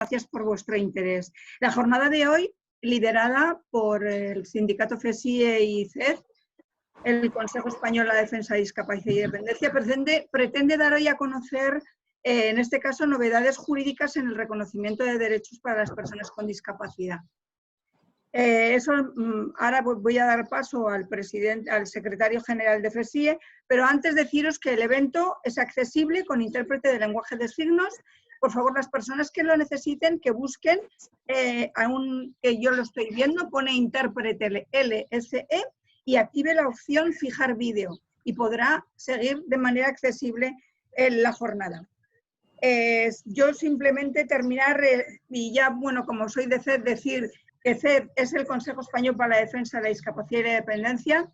Gracias por vuestro interés. La jornada de hoy, liderada por el sindicato FESIE y CED, el Consejo Español de la Defensa de Discapacidad y Dependencia, pretende dar hoy a conocer, en este caso, novedades jurídicas en el reconocimiento de derechos para las personas con discapacidad. Ahora voy a dar paso al secretario general de FESIE, pero antes deciros que el evento es accesible con intérprete de lenguaje de signos. Por favor, las personas que lo necesiten, que busquen, que yo lo estoy viendo, pone intérprete LSE y active la opción fijar vídeo y podrá seguir de manera accesible la jornada. Yo simplemente terminar y ya, bueno, como soy de CED, decir que CED es el Consejo Español para la Defensa de la Discapacidad y la Dependencia.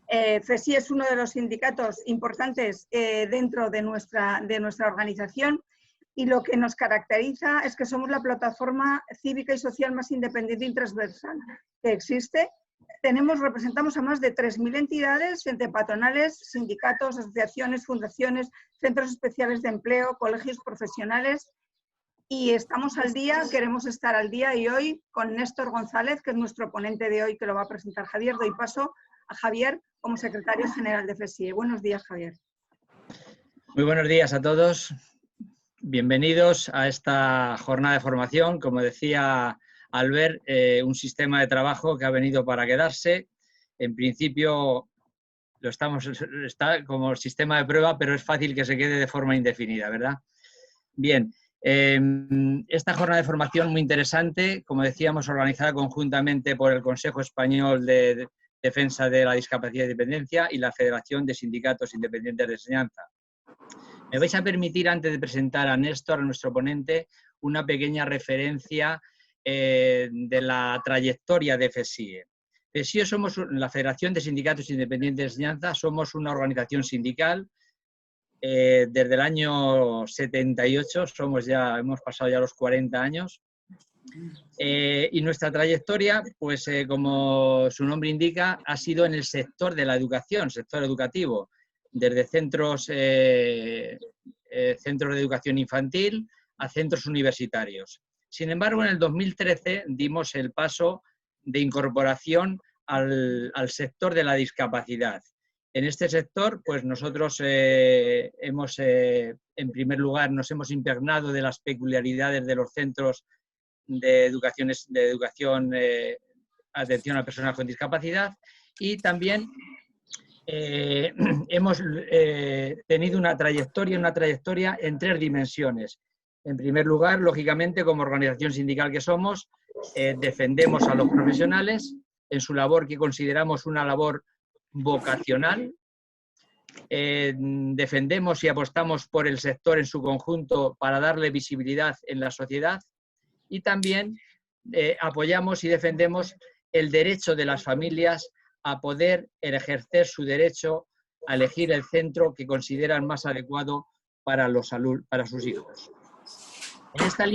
FESIE es uno de los sindicatos importantes dentro de nuestra organización y lo que nos caracteriza es que somos la plataforma cívica y social más independiente y transversal que existe. Representamos a más de 3.000 entidades, entre patronales, sindicatos, asociaciones, fundaciones, centros especiales de empleo, colegios profesionales. Y estamos al día, queremos estar al día, y hoy con Néstor González, que es nuestro ponente de hoy, que lo va a presentar Javier. Doy paso a Javier como secretario general de FESIE. Buenos días, Javier. Muy buenos días a todos. Bienvenidos a esta jornada de formación. Como decía Albert, un sistema de trabajo que ha venido para quedarse. En principio está como sistema de prueba, pero es fácil que se quede de forma indefinida, ¿verdad? Bien. Esta jornada de formación muy interesante, como decíamos, organizada conjuntamente por el Consejo Español de Defensa de la Discapacidad y Dependencia y la Federación de Sindicatos Independientes de Enseñanza. Me vais a permitir, antes de presentar a Néstor, a nuestro ponente, una pequeña referencia de la trayectoria de FESIE. FESIE somos la Federación de Sindicatos Independientes de Enseñanza, somos una organización sindical. Desde el año 78, hemos pasado ya los 40 años, y nuestra trayectoria, pues como su nombre indica, ha sido en el sector de la educación, sector educativo, desde centros de educación infantil a centros universitarios. Sin embargo, en el 2013 dimos el paso de incorporación al sector de la discapacidad. En este sector, pues nosotros en primer lugar, nos hemos impregnado de las peculiaridades de los centros de atención a personas con discapacidad, y también hemos tenido una trayectoria en tres dimensiones. En primer lugar, lógicamente, como organización sindical que somos, defendemos a los profesionales en su labor, que consideramos una labor vocacional. Defendemos y apostamos por el sector en su conjunto para darle visibilidad en la sociedad, y también apoyamos y defendemos el derecho de las familias a poder ejercer su derecho a elegir el centro que consideran más adecuado para sus hijos. En esta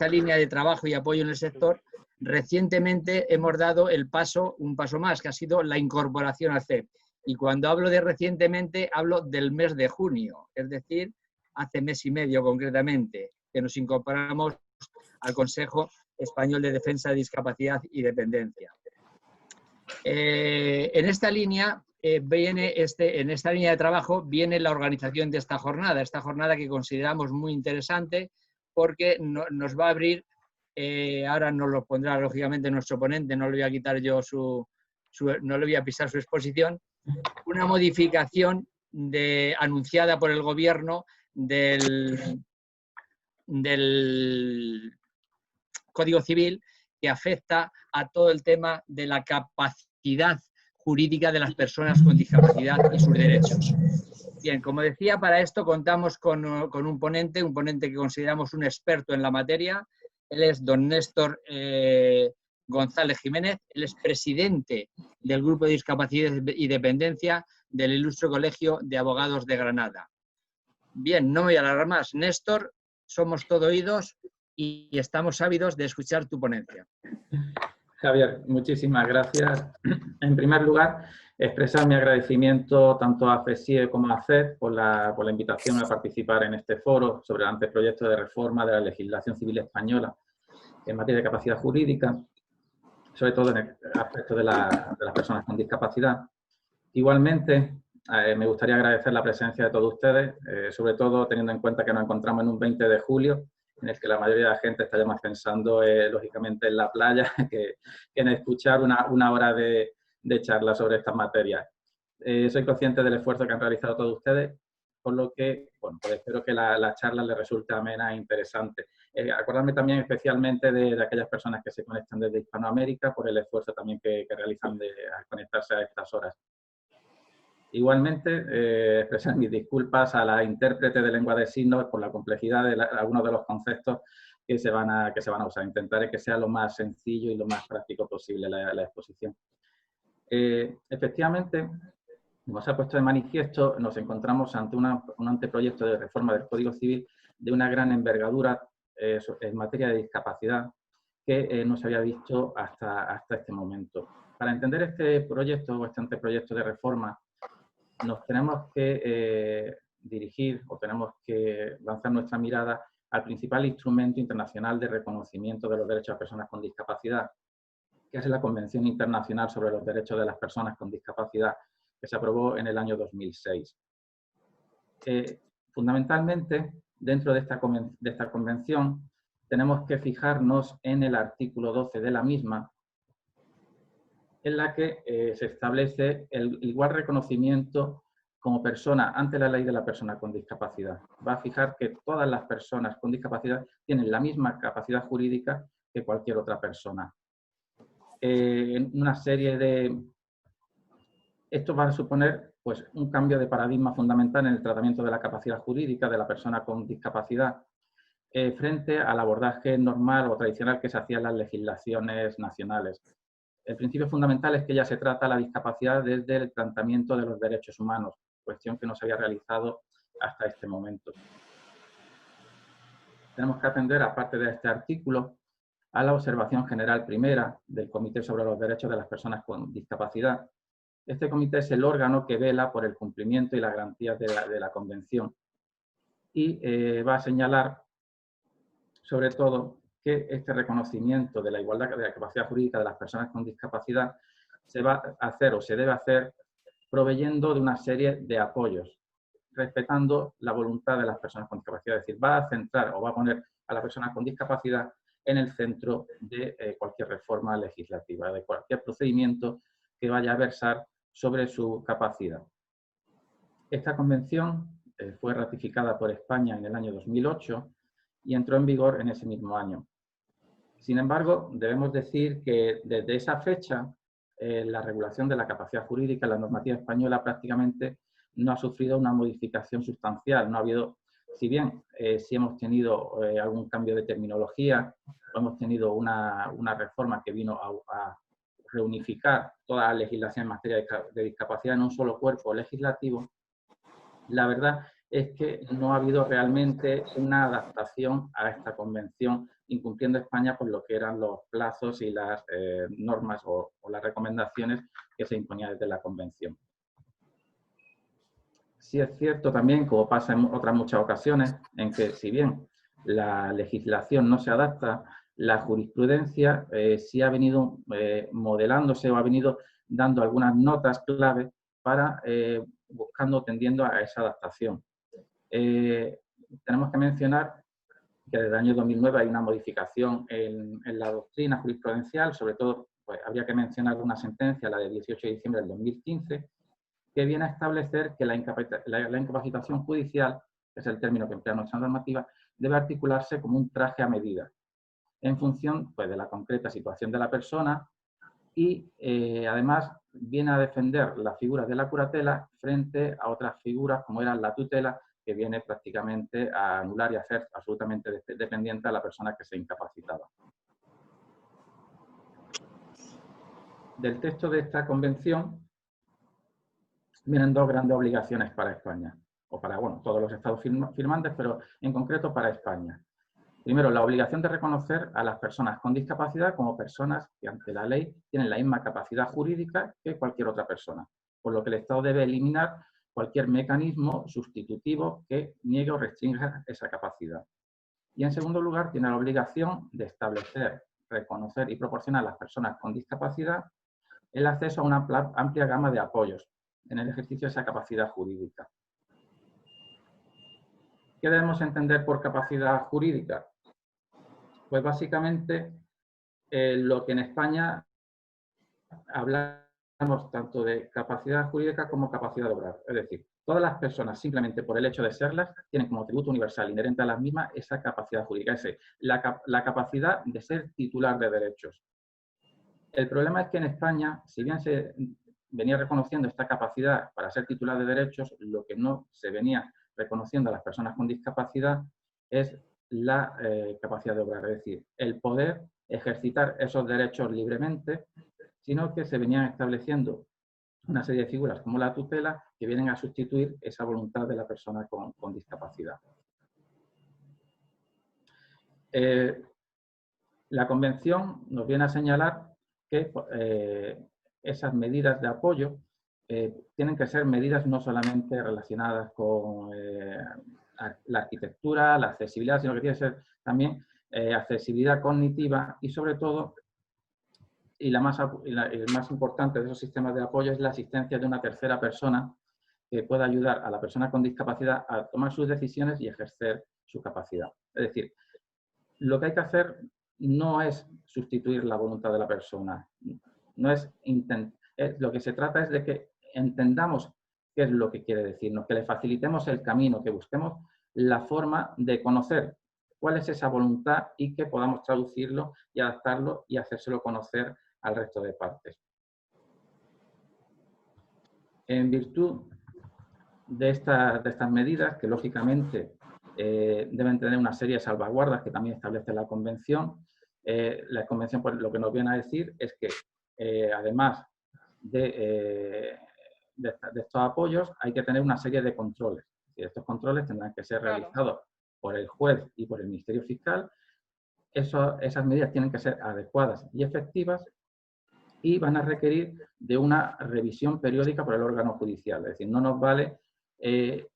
línea de trabajo y apoyo en el sector, recientemente hemos dado un paso más, que ha sido la incorporación al CEP. Y cuando hablo de recientemente, hablo del mes de junio, es decir, hace mes y medio concretamente, que nos incorporamos al Consejo Español de Defensa de Discapacidad y Dependencia. En esta línea de trabajo viene la organización de esta jornada que consideramos muy interesante, porque nos va a abrir, ahora nos lo pondrá lógicamente nuestro ponente, no le voy a quitar yo no le voy a pisar su exposición, una modificación anunciada por el Gobierno del Código Civil, que afecta a todo el tema de la capacidad jurídica de las personas con discapacidad y sus derechos. Bien, como decía, para esto contamos con un ponente que consideramos un experto en la materia. Él es don Néstor González Jiménez, él es presidente del Grupo de Discapacidad y Dependencia del Ilustre Colegio de Abogados de Granada. Bien, no me voy a alargar más. Néstor, somos todo oídos y estamos ávidos de escuchar tu ponencia. Javier, muchísimas gracias. En primer lugar, Expresar mi agradecimiento tanto a FESIE como a CED por la invitación a participar en este foro sobre el anteproyecto de reforma de la legislación civil española en materia de capacidad jurídica, sobre todo en el aspecto de las personas con discapacidad. Igualmente, me gustaría agradecer la presencia de todos ustedes, sobre todo teniendo en cuenta que nos encontramos en un 20 de julio, en el que la mayoría de la gente está ya más pensando, lógicamente, en la playa que en escuchar una hora de charla sobre estas materias. Soy consciente del esfuerzo que han realizado todos ustedes, por lo que, bueno, pues espero que la charla les resulte amena e interesante. Acordarme también especialmente de aquellas personas que se conectan desde Hispanoamérica por el esfuerzo también que realizan de conectarse a estas horas. Igualmente, expresar mis disculpas a la intérprete de lengua de signos por la complejidad de algunos de los conceptos que se van a usar. Intentaré que sea lo más sencillo y lo más práctico posible la exposición. Efectivamente, como se ha puesto de manifiesto, nos encontramos ante un anteproyecto de reforma del Código Civil de una gran envergadura en materia de discapacidad que no se había visto hasta este momento. Para entender este proyecto o este anteproyecto de reforma, nos tenemos que dirigir o tenemos que lanzar nuestra mirada al principal instrumento internacional de reconocimiento de los derechos de las personas con discapacidad, que es la Convención Internacional sobre los Derechos de las Personas con Discapacidad, que se aprobó en el año 2006. Fundamentalmente, dentro de esta convención, tenemos que fijarnos en el artículo 12 de la misma, en la que se establece el igual reconocimiento como persona ante la ley de la persona con discapacidad. Va a fijar que todas las personas con discapacidad tienen la misma capacidad jurídica que cualquier otra persona. Una serie de... Esto va a suponer pues, un cambio de paradigma fundamental en el tratamiento de la capacidad jurídica de la persona con discapacidad frente al abordaje normal o tradicional que se hacía en las legislaciones nacionales. El principio fundamental es que ya se trata la discapacidad desde el planteamiento de los derechos humanos, cuestión que no se había realizado hasta este momento. Tenemos que atender, aparte de este artículo, a la observación general primera del Comité sobre los Derechos de las Personas con Discapacidad. Este comité es el órgano que vela por el cumplimiento y las garantías de la Convención y va a señalar, sobre todo, que este reconocimiento de la igualdad de la capacidad jurídica de las personas con discapacidad se va a hacer o se debe hacer proveyendo de una serie de apoyos, respetando la voluntad de las personas con discapacidad. Es decir, va a centrar o va a poner a las personas con discapacidad en el centro de cualquier reforma legislativa, de cualquier procedimiento que vaya a versar sobre su capacidad. Esta convención fue ratificada por España en el año 2008 y entró en vigor en ese mismo año. Sin embargo, debemos decir que desde esa fecha la regulación de la capacidad jurídica en la normativa española prácticamente no ha sufrido una modificación sustancial. No ha habido, si bien sí hemos tenido algún cambio de terminología, hemos tenido una reforma que vino a reunificar toda la legislación en materia de discapacidad en un solo cuerpo legislativo, la verdad es que no ha habido realmente una adaptación a esta convención, incumpliendo España por lo que eran los plazos y las normas o las recomendaciones que se imponían desde la convención. Sí es cierto también, como pasa en otras muchas ocasiones, en que si bien la legislación no se adapta, la jurisprudencia sí ha venido modelándose o ha venido dando algunas notas clave para buscando, tendiendo a esa adaptación. Tenemos que mencionar que desde el año 2009 hay una modificación en la doctrina jurisprudencial, sobre todo pues, habría que mencionar una sentencia, la de 18 de diciembre del 2015, que viene a establecer que la incapacitación judicial, que es el término que emplea nuestra normativa, debe articularse como un traje a medida, en función pues, de la concreta situación de la persona y además viene a defender la figura de la curatela frente a otras figuras como era la tutela, que viene prácticamente a anular y a hacer absolutamente dependiente a la persona que se incapacitaba. Del texto de esta convención vienen dos grandes obligaciones para España, o para bueno, todos los estados firmantes, pero en concreto para España. Primero, la obligación de reconocer a las personas con discapacidad como personas que ante la ley tienen la misma capacidad jurídica que cualquier otra persona. por lo que el Estado debe eliminar cualquier mecanismo sustitutivo que niegue o restrinja esa capacidad. Y en segundo lugar, tiene la obligación de establecer, reconocer y proporcionar a las personas con discapacidad el acceso a una amplia gama de apoyos en el ejercicio de esa capacidad jurídica. ¿Qué debemos entender por capacidad jurídica? Pues básicamente lo que en España hablamos tanto de capacidad jurídica como capacidad de obrar. Es decir, todas las personas, simplemente por el hecho de serlas, tienen como tributo universal inherente a las mismas esa capacidad jurídica, la capacidad de ser titular de derechos. El problema es que en España, si bien se venía reconociendo esta capacidad para ser titular de derechos, lo que no se venía reconociendo a las personas con discapacidad es la capacidad de obrar, es decir, el poder ejercitar esos derechos libremente, sino que se venían estableciendo una serie de figuras como la tutela que vienen a sustituir esa voluntad de la persona con discapacidad. La Convención nos viene a señalar que esas medidas de apoyo tienen que ser medidas no solamente relacionadas con la arquitectura, la accesibilidad, sino que tiene que ser también accesibilidad cognitiva y sobre todo, el más importante de esos sistemas de apoyo es la asistencia de una tercera persona que pueda ayudar a la persona con discapacidad a tomar sus decisiones y ejercer su capacidad. Es decir, lo que hay que hacer no es sustituir la voluntad de la persona, no es lo que se trata es de que entendamos qué es lo que quiere decirnos, que le facilitemos el camino, que busquemos la forma de conocer cuál es esa voluntad y que podamos traducirlo y adaptarlo y hacérselo conocer al resto de partes. En virtud de estas medidas, que lógicamente deben tener una serie de salvaguardas que también establece la Convención pues, lo que nos viene a decir es que además de estos apoyos hay que tener una serie de controles. Y estos controles tendrán que ser realizados por el juez y por el Ministerio Fiscal. Esas medidas tienen que ser adecuadas y efectivas y van a requerir de una revisión periódica por el órgano judicial. Es decir, no nos vale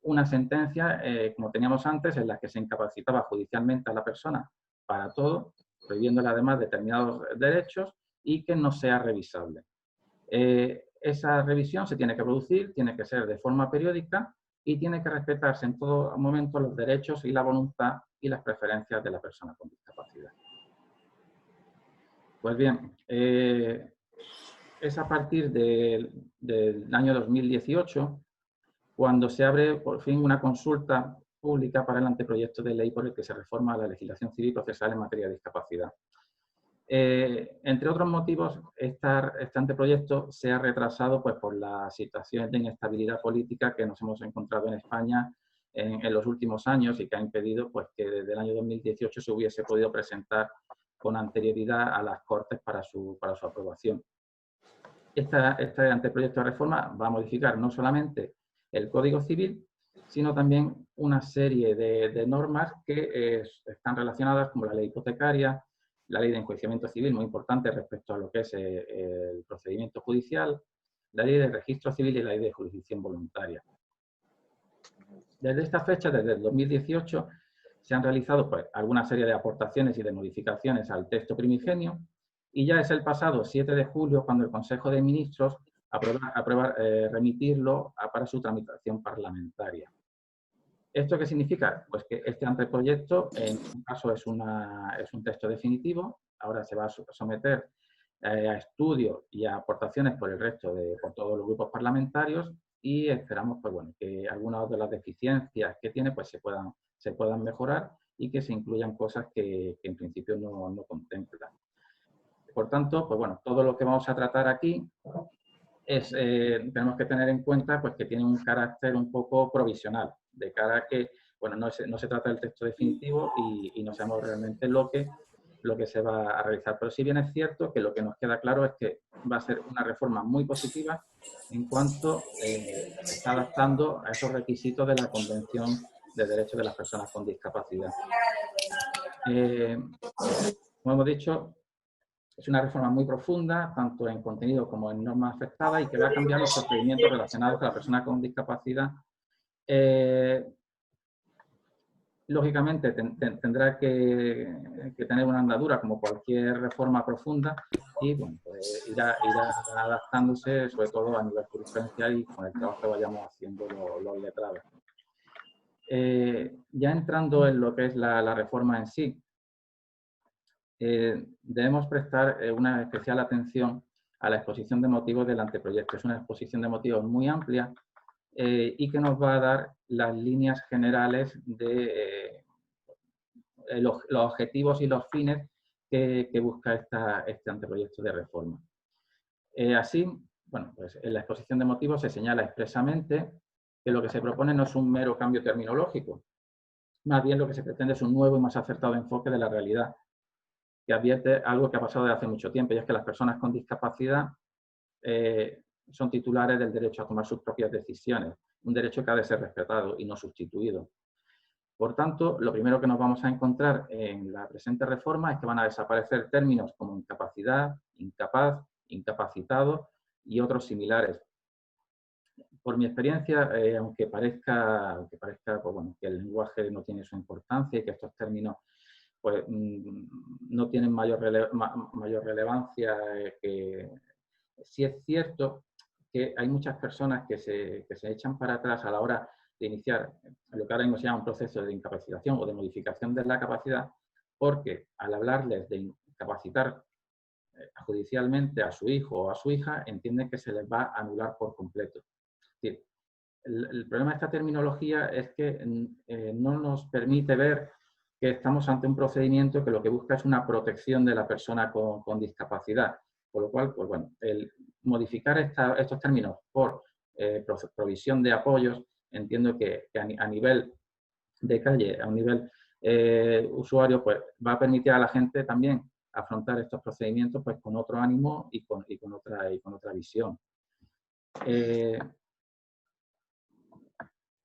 una sentencia, como teníamos antes, en la que se incapacitaba judicialmente a la persona para todo, prohibiéndole además determinados derechos y que no sea revisable. Esa revisión se tiene que producir, tiene que ser de forma periódica y tiene que respetarse en todo momento los derechos y la voluntad y las preferencias de la persona con discapacidad. Pues bien, es a partir del año 2018 cuando se abre por fin una consulta pública para el anteproyecto de ley por el que se reforma la legislación civil y procesal en materia de discapacidad. Entre otros motivos, este anteproyecto se ha retrasado pues, por la situación de inestabilidad política que nos hemos encontrado en España en los últimos años y que ha impedido pues, que desde el año 2018 se hubiese podido presentar con anterioridad a las Cortes para su aprobación. Este anteproyecto de reforma va a modificar no solamente el Código Civil, sino también una serie de normas que están relacionadas como la ley hipotecaria, la ley de enjuiciamiento civil, muy importante respecto a lo que es el procedimiento judicial, la ley de registro civil y la ley de jurisdicción voluntaria. Desde esta fecha, desde el 2018, se han realizado pues, alguna serie de aportaciones y de modificaciones al texto primigenio y ya es el pasado 7 de julio cuando el Consejo de Ministros remitirlo para su tramitación parlamentaria. ¿Esto qué significa? Pues que este anteproyecto, en un caso, es un texto definitivo, ahora se va a someter a estudio y a aportaciones por todos los grupos parlamentarios y esperamos pues, bueno, que algunas de las deficiencias que tiene pues, se puedan mejorar y que se incluyan cosas que en principio no contemplan. Por tanto, pues, bueno, todo lo que vamos a tratar aquí tenemos que tener en cuenta pues, que tiene un carácter un poco provisional, de cara a que bueno, no se trata del texto definitivo y no sabemos realmente lo que se va a realizar. Pero sí bien es cierto que lo que nos queda claro es que va a ser una reforma muy positiva en cuanto se está adaptando a esos requisitos de la Convención de Derechos de las Personas con Discapacidad. Como hemos dicho, Es una reforma muy profunda, tanto en contenido como en normas afectadas, y que va a cambiar los procedimientos relacionados con la persona con discapacidad. Lógicamente tendrá que tener una andadura como cualquier reforma profunda y bueno, pues irá adaptándose, sobre todo a nivel jurisprudencial y con el trabajo que vayamos haciendo los letrados. Ya entrando en lo que es la reforma en sí, debemos prestar una especial atención a la exposición de motivos del anteproyecto. Es una exposición de motivos muy amplia y que nos va a dar las líneas generales de los objetivos y los fines que busca este anteproyecto de reforma. Así, bueno, pues en la exposición de motivos se señala expresamente que lo que se propone no es un mero cambio terminológico, más bien lo que se pretende es un nuevo y más acertado enfoque de la realidad, que advierte algo que ha pasado desde hace mucho tiempo, y es que las personas con discapacidad son titulares del derecho a tomar sus propias decisiones, un derecho que ha de ser respetado y no sustituido. Por tanto, lo primero que nos vamos a encontrar en la presente reforma es que van a desaparecer términos como incapacidad, incapaz, incapacitado y otros similares. Por mi experiencia, aunque parezca pues bueno, que el lenguaje no tiene su importancia y que estos términos pues, no tienen mayor relevancia, sí es cierto que hay muchas personas que se echan para atrás a la hora de iniciar lo que ahora mismo se llama un proceso de incapacitación o de modificación de la capacidad, porque al hablarles de incapacitar judicialmente a su hijo o a su hija, entienden que se les va a anular por completo. Es decir, el problema de esta terminología es que no nos permite ver que estamos ante un procedimiento que lo que busca es una protección de la persona con discapacidad. Por lo cual, pues bueno, el modificar estos términos por provisión de apoyos, entiendo que a nivel de calle, a un nivel usuario, pues va a permitir a la gente también afrontar estos procedimientos pues con otro ánimo y con otra visión.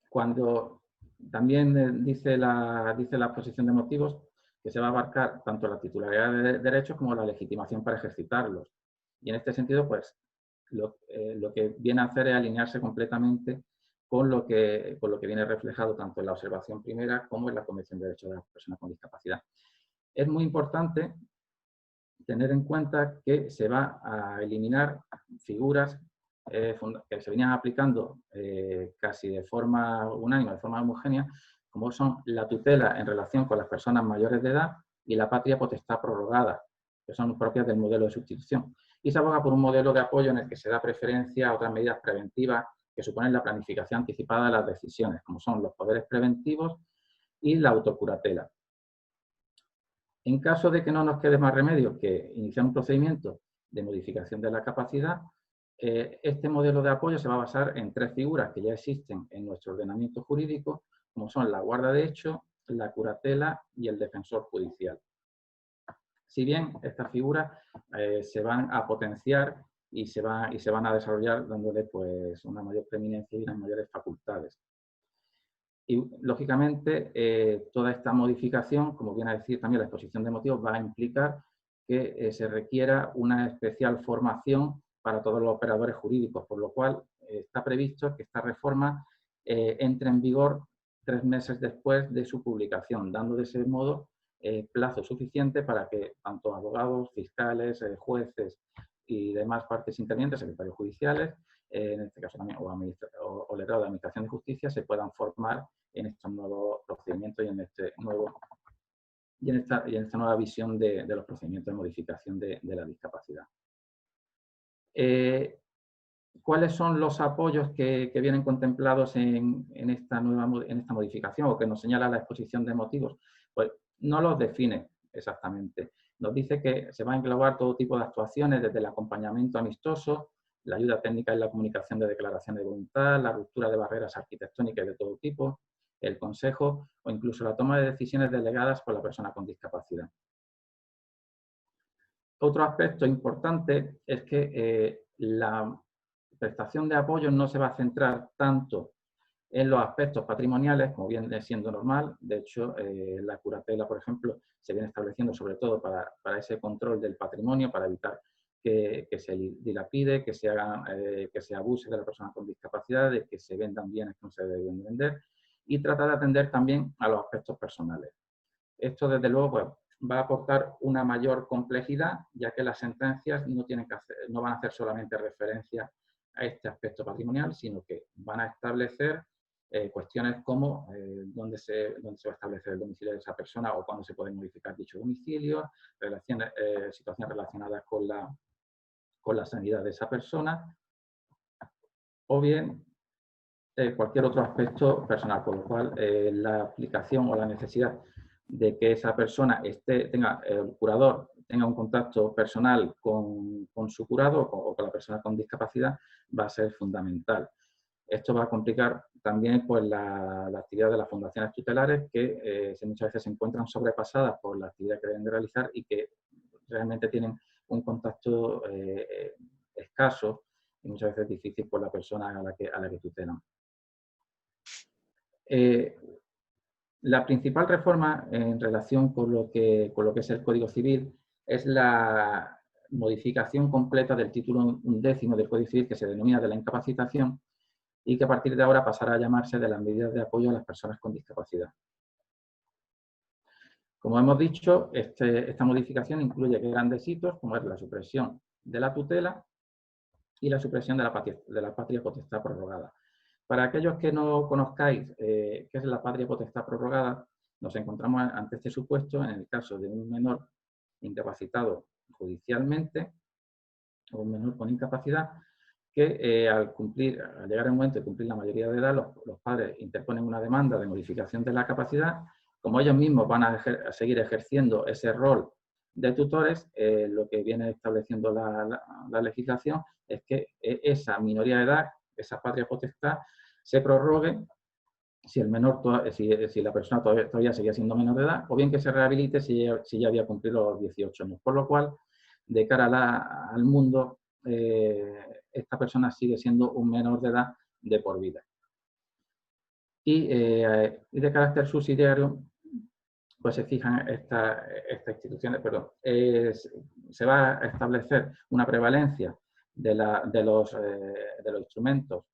Cuando también dice la exposición de motivos que se va a abarcar tanto la titularidad de derechos como la legitimación para ejercitarlos. Y en este sentido, pues, lo que viene a hacer es alinearse completamente con lo que viene reflejado tanto en la observación primera como en la Convención de Derechos de las Personas con Discapacidad. Es muy importante tener en cuenta que se va a eliminar figuras que se venían aplicando casi de forma unánime, de forma homogénea, como son la tutela en relación con las personas mayores de edad y la patria potestad prorrogada, que son propias del modelo de sustitución. Y se aboga por un modelo de apoyo en el que se da preferencia a otras medidas preventivas que suponen la planificación anticipada de las decisiones, como son los poderes preventivos y la autocuratela. En caso de que no nos quede más remedio que iniciar un procedimiento de modificación de la capacidad, este modelo de apoyo se va a basar en tres figuras que ya existen en nuestro ordenamiento jurídico, como son la guarda de hecho, la curatela y el defensor judicial. Si bien estas figuras se van a potenciar y se van a desarrollar dándole pues, una mayor preeminencia y unas mayores facultades. Y, lógicamente, toda esta modificación, como viene a decir también la exposición de motivos, va a implicar que se requiera una especial formación para todos los operadores jurídicos, por lo cual está previsto que esta reforma entre en vigor 3 meses después de su publicación, dando de ese modo plazo suficiente para que tanto abogados, fiscales, jueces y demás partes intervinientes, secretarios judiciales, en este caso también, o letrados de Administración de Justicia, se puedan formar en estos nuevos procedimientos y en esta nueva visión de los procedimientos de modificación de la discapacidad. ¿Cuáles son los apoyos que vienen contemplados en esta modificación o que nos señala la exposición de motivos? Pues no los define exactamente. Nos dice que se va a englobar todo tipo de actuaciones, desde el acompañamiento amistoso, la ayuda técnica en la comunicación de declaraciones de voluntad, la ruptura de barreras arquitectónicas de todo tipo, el consejo o incluso la toma de decisiones delegadas por la persona con discapacidad. Otro aspecto importante es que la prestación de apoyo no se va a centrar tanto En los aspectos patrimoniales, como viene siendo normal, de hecho, la curatela, por ejemplo, se viene estableciendo sobre todo para ese control del patrimonio, para evitar que se dilapide, que se abuse de la persona con discapacidad, de que se vendan bienes que no se deben vender, y trata de atender también a los aspectos personales. Esto, desde luego, pues, va a aportar una mayor complejidad, ya que las sentencias no van a hacer solamente referencia a este aspecto patrimonial, sino que van a establecer cuestiones como dónde se va a establecer el domicilio de esa persona o cuándo se puede modificar dicho domicilio, situaciones relacionadas con la sanidad de esa persona, o bien cualquier otro aspecto personal, con lo cual la aplicación o la necesidad de que esa persona el curador tenga un contacto personal con su curado o con la persona con discapacidad va a ser fundamental. Esto va a complicar también pues, la actividad de las fundaciones tutelares que muchas veces se encuentran sobrepasadas por la actividad que deben de realizar y que realmente tienen un contacto escaso y muchas veces difícil por la persona a la que tutelan. La principal reforma en relación con lo que es el Código Civil es la modificación completa del título 11 del Código Civil, que se denomina de la incapacitación, y que a partir de ahora pasará a llamarse de las medidas de apoyo a las personas con discapacidad. Como hemos dicho, esta modificación incluye grandes hitos, como es la supresión de la tutela y la supresión de la patria potestad prorrogada. Para aquellos que no conozcáis qué es la patria potestad prorrogada, nos encontramos ante este supuesto en el caso de un menor incapacitado judicialmente o un menor con incapacidad que al llegar el momento de cumplir la mayoría de edad, los padres interponen una demanda de modificación de la capacidad. Como ellos mismos van a seguir ejerciendo ese rol de tutores, lo que viene estableciendo la legislación es que esa minoría de edad, esa patria potestad, se prorrogue si la persona todavía seguía siendo menor de edad, o bien que se rehabilite si ya había cumplido los 18 años. Por lo cual, de cara al mundo, esta persona sigue siendo un menor de edad de por vida. Y de carácter subsidiario, pues se fijan estas instituciones, se va a establecer una prevalencia de los instrumentos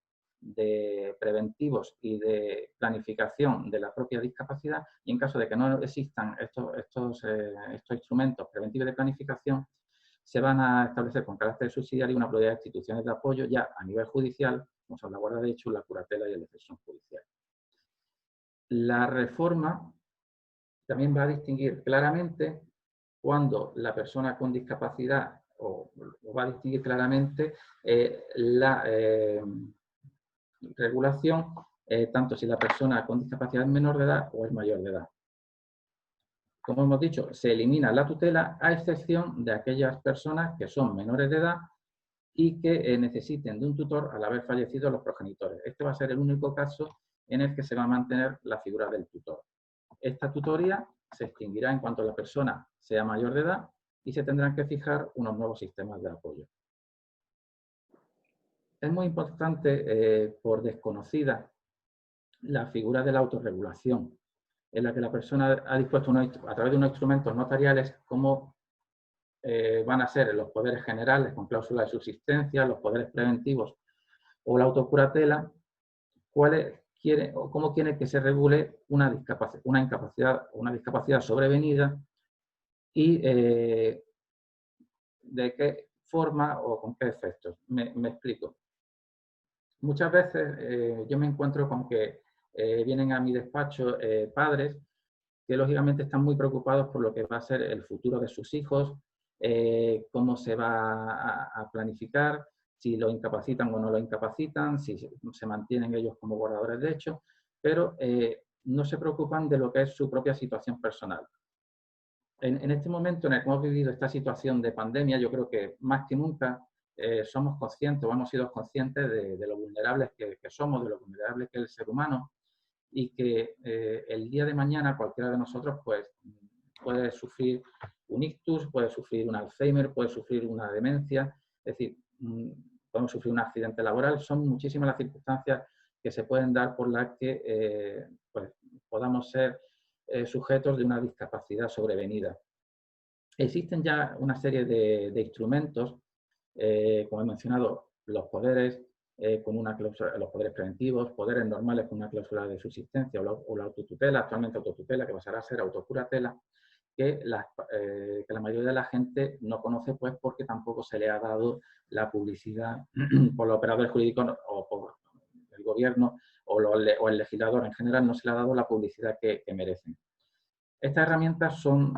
preventivos y de planificación de la propia discapacidad, y en caso de que no existan estos instrumentos preventivos de planificación, se van a establecer con carácter subsidiario una pluralidad de instituciones de apoyo ya a nivel judicial, como son la guarda de hecho, la curatela y la defensa judicial. La reforma también va a distinguir claramente cuando la persona con discapacidad, o va a distinguir claramente la regulación, tanto si la persona con discapacidad es menor de edad o es mayor de edad. Como hemos dicho, se elimina la tutela a excepción de aquellas personas que son menores de edad y que necesiten de un tutor al haber fallecido los progenitores. Este va a ser el único caso en el que se va a mantener la figura del tutor. Esta tutoría se extinguirá en cuanto la persona sea mayor de edad y se tendrán que fijar unos nuevos sistemas de apoyo. Es muy importante, por desconocida, la figura de la autorregulación, en la que la persona ha dispuesto a través de unos instrumentos notariales cómo van a ser los poderes generales con cláusula de subsistencia, los poderes preventivos o la autocuratela, cómo quiere que se regule una discapacidad sobrevenida y de qué forma o con qué efectos. Me explico. Muchas veces yo me encuentro con que vienen a mi despacho padres que lógicamente están muy preocupados por lo que va a ser el futuro de sus hijos, cómo se va a planificar, si lo incapacitan o no lo incapacitan, si se mantienen ellos como guardadores de hecho, pero no se preocupan de lo que es su propia situación personal. En este momento en el que hemos vivido esta situación de pandemia, yo creo que más que nunca somos conscientes o hemos sido conscientes de lo vulnerables que somos, de lo vulnerable que es el ser humano, y que el día de mañana cualquiera de nosotros pues, puede sufrir un ictus, puede sufrir un Alzheimer, puede sufrir una demencia, es decir, podemos sufrir un accidente laboral. Son muchísimas las circunstancias que se pueden dar por las que pues, podamos ser sujetos de una discapacidad sobrevenida. Existen ya una serie de instrumentos, como he mencionado, los poderes con una cláusula, los poderes preventivos, poderes normales con una cláusula de subsistencia o la autotutela, actualmente autotutela, que pasará a ser autocuratela, que la mayoría de la gente no conoce, pues porque tampoco se le ha dado la publicidad por los operadores jurídicos o por el gobierno o el legislador en general, no se le ha dado la publicidad que merecen. Estas herramientas son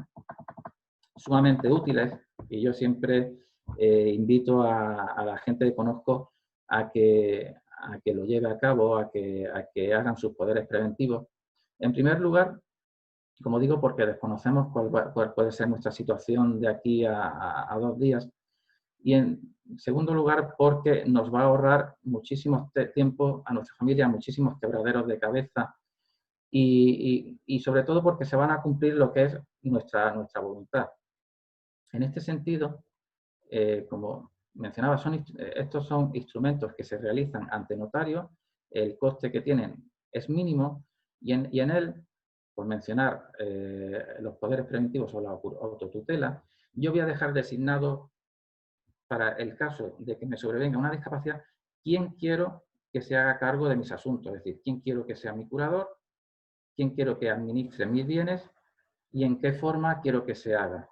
sumamente útiles y yo siempre invito a la gente que conozco a que lo lleve a cabo, a que hagan sus poderes preventivos. En primer lugar, como digo, porque desconocemos cuál puede ser nuestra situación de aquí a 2 días. Y en segundo lugar, porque nos va a ahorrar muchísimo tiempo a nuestra familia, muchísimos quebraderos de cabeza y sobre todo porque se van a cumplir lo que es nuestra voluntad. En este sentido, como mencionaba, estos son instrumentos que se realizan ante notario, el coste que tienen es mínimo y en él, por mencionar los poderes preventivos o la autotutela, yo voy a dejar designado para el caso de que me sobrevenga una discapacidad, quién quiero que se haga cargo de mis asuntos, es decir, quién quiero que sea mi curador, quién quiero que administre mis bienes y en qué forma quiero que se haga.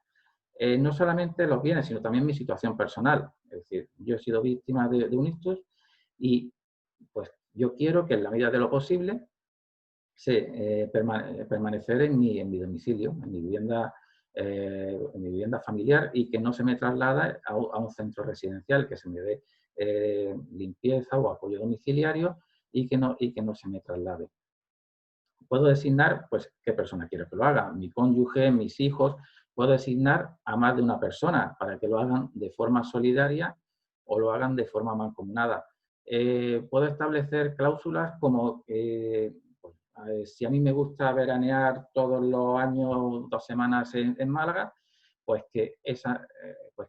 No solamente los bienes, sino también mi situación personal. Es decir, yo he sido víctima de un ictus y pues yo quiero que en la medida de lo posible permanecer en mi domicilio, en mi vivienda familiar y que no se me traslada a un centro residencial, que se me dé limpieza o apoyo domiciliario y que no se me traslade. Puedo designar pues, qué persona quiero que lo haga, mi cónyuge, mis hijos. Puedo designar a más de una persona para que lo hagan de forma solidaria o lo hagan de forma mancomunada. Puedo establecer cláusulas como si a mí me gusta veranear todos los años 2 semanas en Málaga, pues que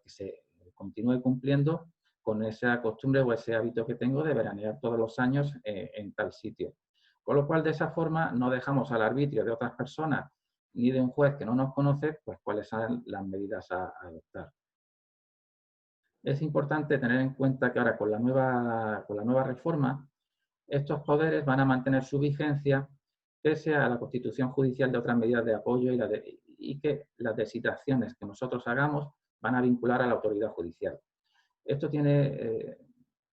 se continúe cumpliendo con esa costumbre o ese hábito que tengo de veranear todos los años en tal sitio. Con lo cual, de esa forma, no dejamos al arbitrio de otras personas ni de un juez que no nos conoce, pues cuáles son las medidas a adoptar. Es importante tener en cuenta que ahora con la nueva reforma, estos poderes van a mantener su vigencia pese a la constitución judicial de otras medidas de apoyo y que las designaciones que nosotros hagamos van a vincular a la autoridad judicial. Esto tiene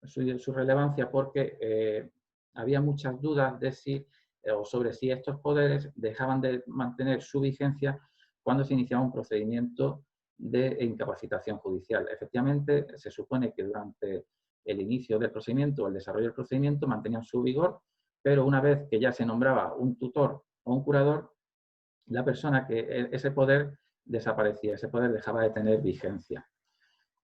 su relevancia porque había muchas dudas sobre si estos poderes dejaban de mantener su vigencia cuando se iniciaba un procedimiento de incapacitación judicial. Efectivamente, se supone que durante el inicio del procedimiento o el desarrollo del procedimiento mantenían su vigor, pero una vez que ya se nombraba un tutor o un curador, la persona ese poder desaparecía, ese poder dejaba de tener vigencia.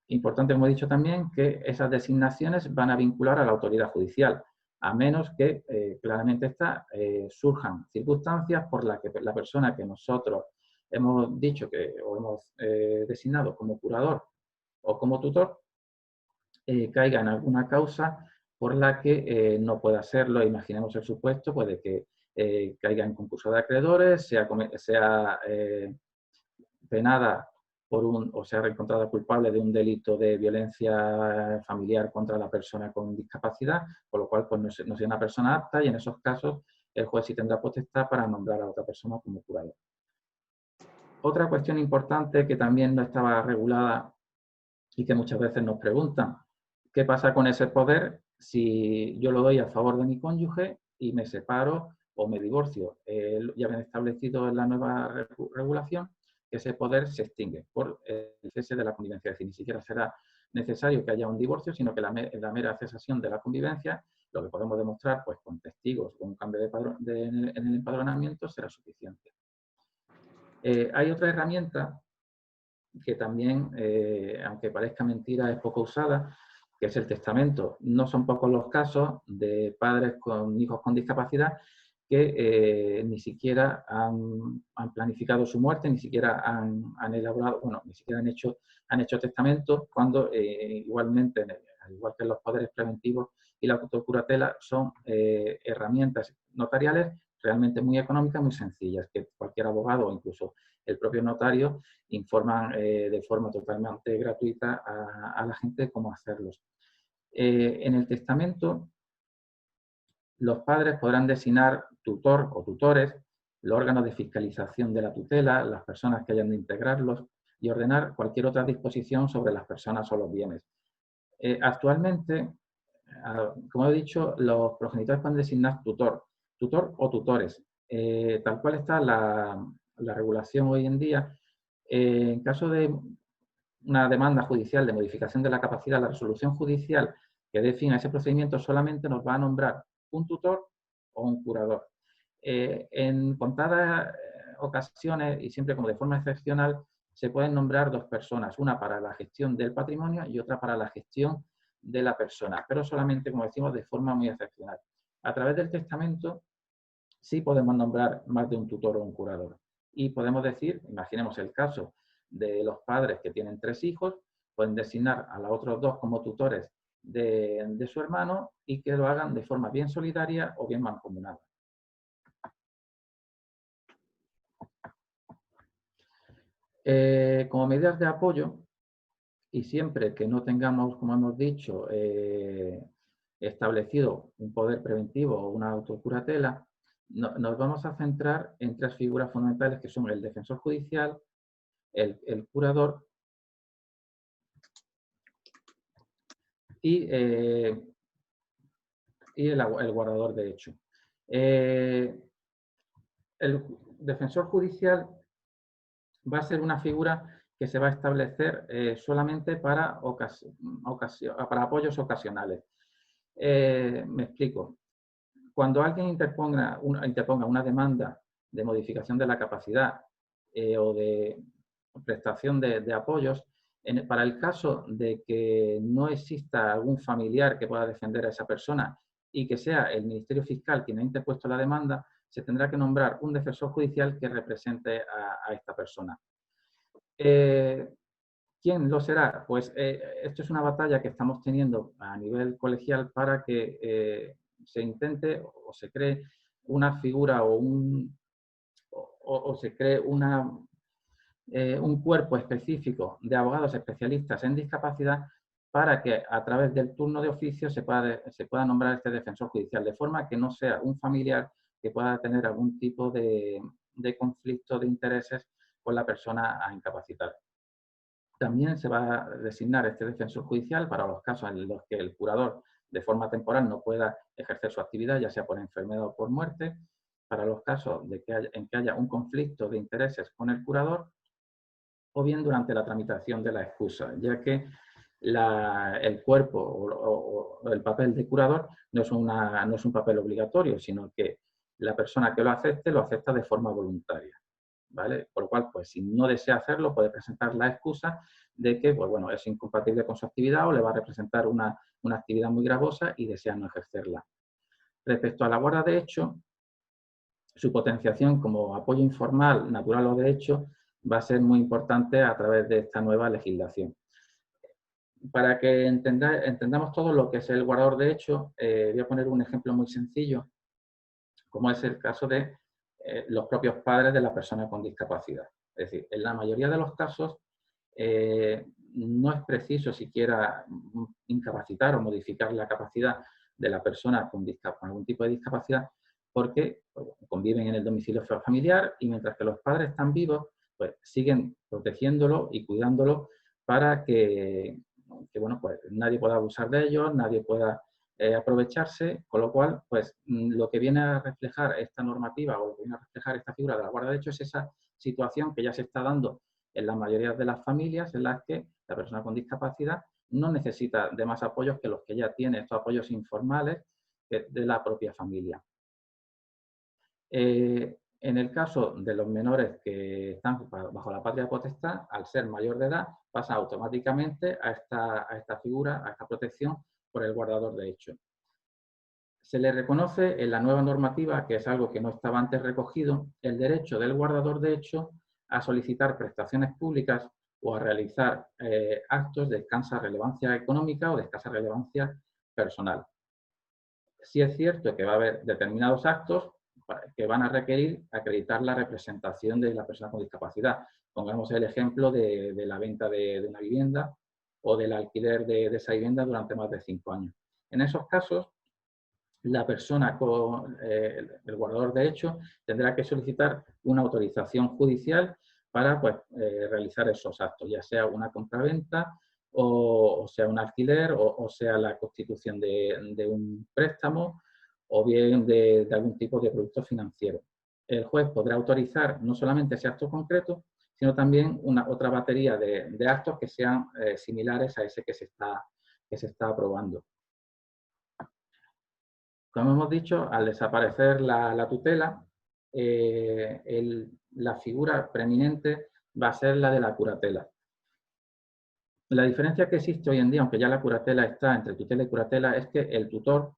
Importante, como he dicho también, que esas designaciones van a vincular a la autoridad judicial, a menos que claramente surjan circunstancias por las que la persona que nosotros hemos dicho o hemos designado como curador o como tutor caiga en alguna causa por la que no pueda hacerlo. Imaginemos el supuesto pues, de que caiga en concurso de acreedores, sea penada o sea encontrada culpable de un delito de violencia familiar contra la persona con discapacidad, por lo cual pues, no sea una persona apta y en esos casos el juez sí tendrá potestad para nombrar a otra persona como curador. Otra cuestión importante que también no estaba regulada y que muchas veces nos preguntan, ¿qué pasa con ese poder si yo lo doy a favor de mi cónyuge y me separo o me divorcio? Ya ven establecido en la nueva regulación que ese poder se extingue por el cese de la convivencia. Es decir, ni siquiera será necesario que haya un divorcio, sino que la mera cesación de la convivencia, lo que podemos demostrar pues, con testigos o un cambio en el empadronamiento, será suficiente. Hay otra herramienta que también, aunque parezca mentira, es poco usada, que es el testamento. No son pocos los casos de padres con hijos con discapacidad que ni siquiera han planificado su muerte, ni siquiera han elaborado, bueno, ni siquiera han hecho testamento, cuando igualmente, al igual que en los poderes preventivos, y la autocuratela son herramientas notariales realmente muy económicas, muy sencillas, que cualquier abogado o incluso el propio notario informan de forma totalmente gratuita a la gente cómo hacerlos. En el testamento, los padres podrán designar tutor o tutores, los órganos de fiscalización de la tutela, las personas que hayan de integrarlos y ordenar cualquier otra disposición sobre las personas o los bienes. Actualmente, como he dicho, los progenitores pueden designar tutor o tutores. Tal cual está la regulación hoy en día, en caso de una demanda judicial de modificación de la capacidad, la resolución judicial que dé fin a ese procedimiento solamente nos va a nombrar un tutor o un curador. En contadas ocasiones, y siempre como de forma excepcional, se pueden nombrar dos personas, una para la gestión del patrimonio y otra para la gestión de la persona, pero solamente, como decimos, de forma muy excepcional. A través del testamento sí podemos nombrar más de un tutor o un curador. Y podemos decir, imaginemos el caso de los padres que tienen 3 hijos, pueden designar a los otros 2 como tutores de su hermano y que lo hagan de forma bien solidaria o bien mancomunada. Como medidas de apoyo, y siempre que no tengamos, como hemos dicho, establecido un poder preventivo o una autocuratela, nos vamos a centrar en 3 figuras fundamentales que son el defensor judicial, el curador y el guardador de hecho. El defensor judicial va a ser una figura que se va a establecer solamente para apoyos ocasionales. Me explico. Cuando alguien interponga una demanda de modificación de la capacidad o de prestación de apoyos, para el caso de que no exista algún familiar que pueda defender a esa persona y que sea el Ministerio Fiscal quien ha interpuesto la demanda, se tendrá que nombrar un defensor judicial que represente a esta persona. ¿Quién lo será? Pues esto es una batalla que estamos teniendo a nivel colegial para que se intente o se cree una figura o se cree un cuerpo específico de abogados especialistas en discapacidad para que a través del turno de oficio se pueda nombrar este defensor judicial, de forma que no sea un familiar que pueda tener algún tipo de conflicto de intereses con la persona a incapacitar. También se va a designar este defensor judicial para los casos en los que el curador de forma temporal no pueda ejercer su actividad, ya sea por enfermedad o por muerte, para los casos en que haya un conflicto de intereses con el curador, o bien durante la tramitación de la excusa, ya que el cuerpo o el papel de curador no es un papel obligatorio, sino que la persona que lo acepta de forma voluntaria. ¿Vale? Por lo cual, pues si no desea hacerlo, puede presentar la excusa de que pues, bueno, es incompatible con su actividad o le va a representar una actividad muy gravosa y desea no ejercerla. Respecto a la guarda de hecho, su potenciación como apoyo informal, natural o de hecho, va a ser muy importante a través de esta nueva legislación. Para que entendamos todo lo que es el guardador de hecho, voy a poner un ejemplo muy sencillo, como es el caso de los propios padres de la persona con discapacidad. Es decir, en la mayoría de los casos no es preciso siquiera incapacitar o modificar la capacidad de la persona con algún tipo de discapacidad porque conviven en el domicilio familiar y mientras que los padres están vivos, pues siguen protegiéndolo y cuidándolo para que bueno, pues nadie pueda abusar de ellos, nadie pueda aprovecharse, con lo cual, pues lo que viene a reflejar esta normativa o lo que viene a reflejar esta figura de la guarda de hecho es esa situación que ya se está dando en la mayoría de las familias en las que la persona con discapacidad no necesita de más apoyos que los que ya tiene, estos apoyos informales de la propia familia. En el caso de los menores que están bajo la patria potestad, al ser mayor de edad, pasa automáticamente a esta figura, a esta protección por el guardador de hecho. Se le reconoce en la nueva normativa, que es algo que no estaba antes recogido, el derecho del guardador de hecho a solicitar prestaciones públicas o a realizar actos de escasa relevancia económica o de escasa relevancia personal. Sí es cierto que va a haber determinados actos que van a requerir acreditar la representación de la persona con discapacidad. Pongamos el ejemplo de la venta de una vivienda o del alquiler de esa vivienda durante más de 5 años. En esos casos, la persona con el guardador de hecho tendrá que solicitar una autorización judicial para pues, realizar esos actos, ya sea una compraventa o sea un alquiler o sea la constitución de un préstamo o bien de algún tipo de producto financiero. El juez podrá autorizar no solamente ese acto concreto, sino también otra batería de actos que sean similares a ese que se está aprobando. Como hemos dicho, al desaparecer la tutela, la figura preeminente va a ser la de la curatela. La diferencia que existe hoy en día, aunque ya la curatela está entre tutela y curatela, es que el tutor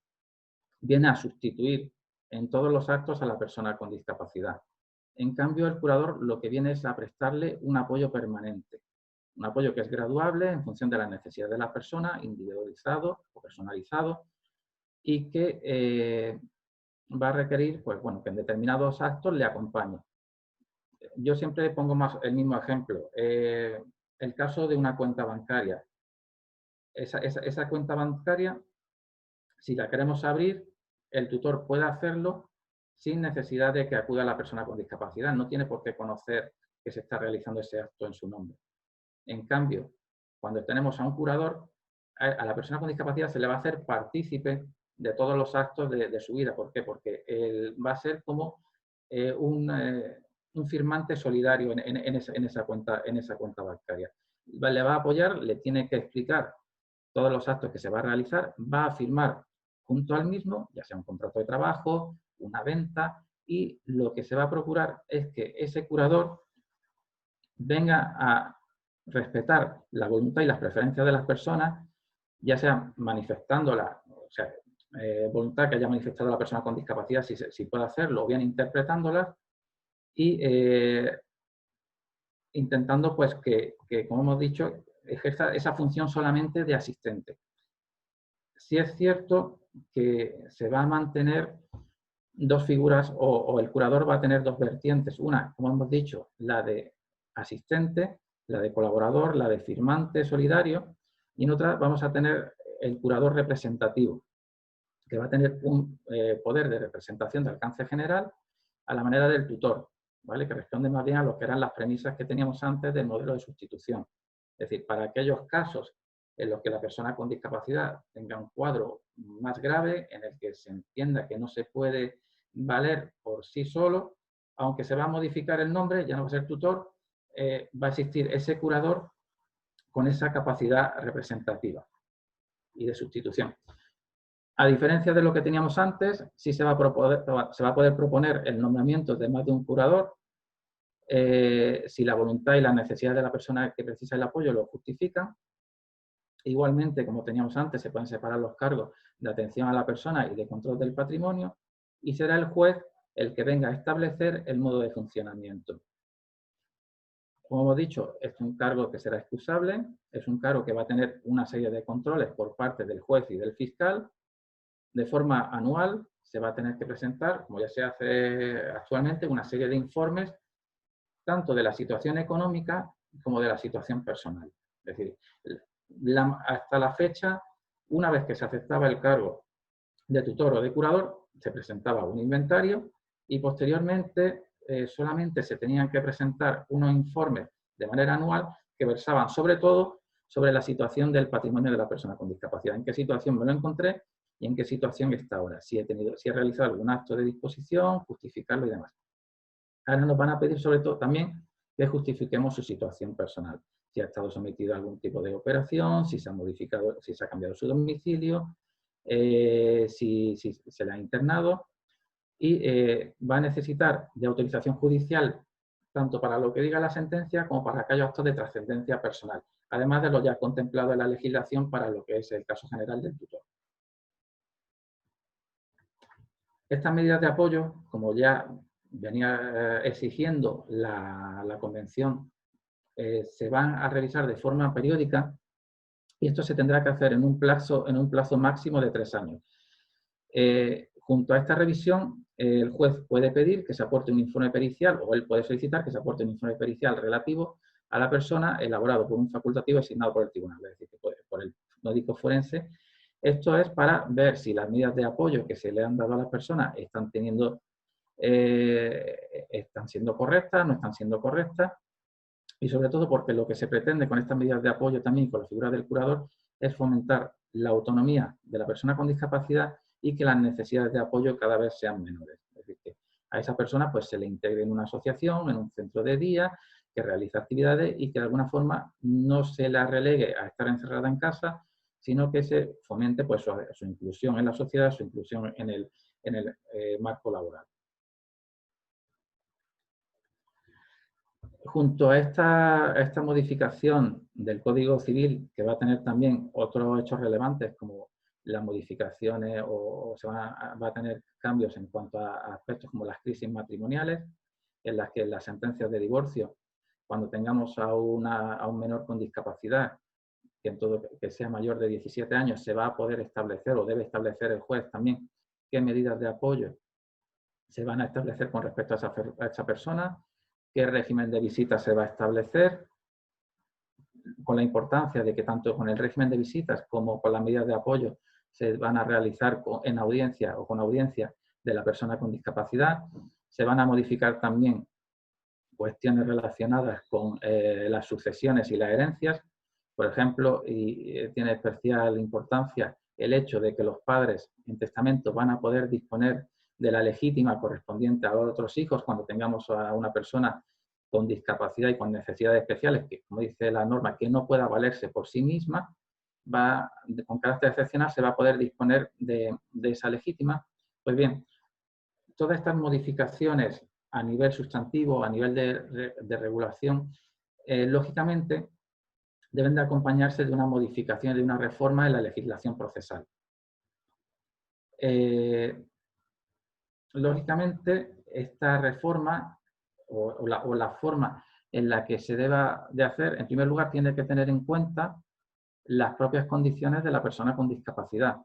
viene a sustituir en todos los actos a la persona con discapacidad. En cambio, el curador lo que viene es a prestarle un apoyo permanente, un apoyo que es graduable en función de las necesidades de la persona, individualizado o personalizado, y que va a requerir pues, bueno, que en determinados actos le acompañe. Yo siempre pongo el mismo ejemplo. El caso de una cuenta bancaria. Esa cuenta bancaria, si la queremos abrir, el tutor puede hacerlo sin necesidad de que acuda la persona con discapacidad. No tiene por qué conocer que se está realizando ese acto en su nombre. En cambio, cuando tenemos a un curador, a la persona con discapacidad se le va a hacer partícipe de todos los actos de su vida. ¿Por qué? Porque él va a ser como un firmante solidario en esa cuenta bancaria. Le va a apoyar, le tiene que explicar todos los actos que se va a realizar, va a firmar junto al mismo, ya sea un contrato de trabajo, una venta, y lo que se va a procurar es que ese curador venga a respetar la voluntad y las preferencias de las personas, ya sea manifestándola, o sea, voluntad que haya manifestado la persona con discapacidad, si puede hacerlo, o bien interpretándolas, y intentando, pues, que, como hemos dicho, ejerza esa función solamente de asistente. Sí es cierto que se va a mantener dos figuras, o el curador va a tener dos vertientes. Una, como hemos dicho, la de asistente, la de colaborador, la de firmante solidario, y en otra vamos a tener el curador representativo, que va a tener un poder de representación de alcance general a la manera del tutor, ¿vale? Que responde más bien a lo que eran las premisas que teníamos antes del modelo de sustitución. Es decir, para aquellos casos en los que la persona con discapacidad tenga un cuadro más grave, en el que se entienda que no se puede valer por sí solo, aunque se va a modificar el nombre, ya no va a ser tutor, va a existir ese curador con esa capacidad representativa y de sustitución. A diferencia de lo que teníamos antes, sí se va a poder proponer el nombramiento de más de un curador, si la voluntad y las necesidades de la persona que precisa el apoyo lo justifican. Igualmente, como teníamos antes, se pueden separar los cargos de atención a la persona y de control del patrimonio, y será el juez el que venga a establecer el modo de funcionamiento. Como hemos dicho, es un cargo que será excusable, es un cargo que va a tener una serie de controles por parte del juez y del fiscal. De forma anual se va a tener que presentar, como ya se hace actualmente, una serie de informes, tanto de la situación económica como de la situación personal. Es decir, hasta la fecha, una vez que se aceptaba el cargo de tutor o de curador, se presentaba un inventario y posteriormente solamente se tenían que presentar unos informes de manera anual que versaban sobre todo sobre la situación del patrimonio de la persona con discapacidad. ¿En qué situación me lo encontré y en qué situación está ahora? Si he realizado algún acto de disposición, justificarlo y demás. Ahora nos van a pedir sobre todo también que justifiquemos su situación personal. Si ha estado sometido a algún tipo de operación, si se ha modificado, si se ha cambiado su domicilio, si se le ha internado, y va a necesitar de autorización judicial tanto para lo que diga la sentencia como para aquellos actos de trascendencia personal, además de lo ya contemplado en la legislación para lo que es el caso general del tutor. Estas medidas de apoyo, como ya venía exigiendo la Convención, se van a revisar de forma periódica y esto se tendrá que hacer en un plazo máximo de 3 años. Junto a esta revisión, el juez puede pedir que se aporte un informe pericial, o él puede solicitar que se aporte un informe pericial relativo a la persona elaborado por un facultativo asignado por el tribunal, es decir, por el médico forense. Esto es para ver si las medidas de apoyo que se le han dado a las personas están siendo correctas, no están siendo correctas, y sobre todo porque lo que se pretende con estas medidas de apoyo también con la figura del curador es fomentar la autonomía de la persona con discapacidad y que las necesidades de apoyo cada vez sean menores. Es decir, que a esa persona pues, se le integre en una asociación, en un centro de día, que realiza actividades y que de alguna forma no se la relegue a estar encerrada en casa, sino que se fomente pues, su inclusión en la sociedad, su inclusión en el marco laboral. Junto a esta modificación del Código Civil, que va a tener también otros hechos relevantes como las modificaciones o va a tener cambios en cuanto a aspectos como las crisis matrimoniales, en las que las sentencias de divorcio, cuando tengamos a un menor con discapacidad, que sea mayor de 17 años, se va a poder establecer o debe establecer el juez también qué medidas de apoyo se van a establecer con respecto a esa persona, qué régimen de visita se va a establecer, con la importancia de que tanto con el régimen de visitas como con las medidas de apoyo se van a realizar en audiencia o con audiencia de la persona con discapacidad. Se van a modificar también cuestiones relacionadas con las sucesiones y las herencias. Por ejemplo, y tiene especial importancia el hecho de que los padres en testamento van a poder disponer de la legítima correspondiente a otros hijos cuando tengamos a una persona con discapacidad y con necesidades especiales, que como dice la norma, que no pueda valerse por sí misma, con carácter excepcional se va a poder disponer de esa legítima. Pues bien, todas estas modificaciones a nivel sustantivo, a nivel de regulación, lógicamente deben de acompañarse de una modificación, de una reforma en la legislación procesal. Lógicamente, esta reforma o la forma en la que se deba de hacer, en primer lugar, tiene que tener en cuenta las propias condiciones de la persona con discapacidad.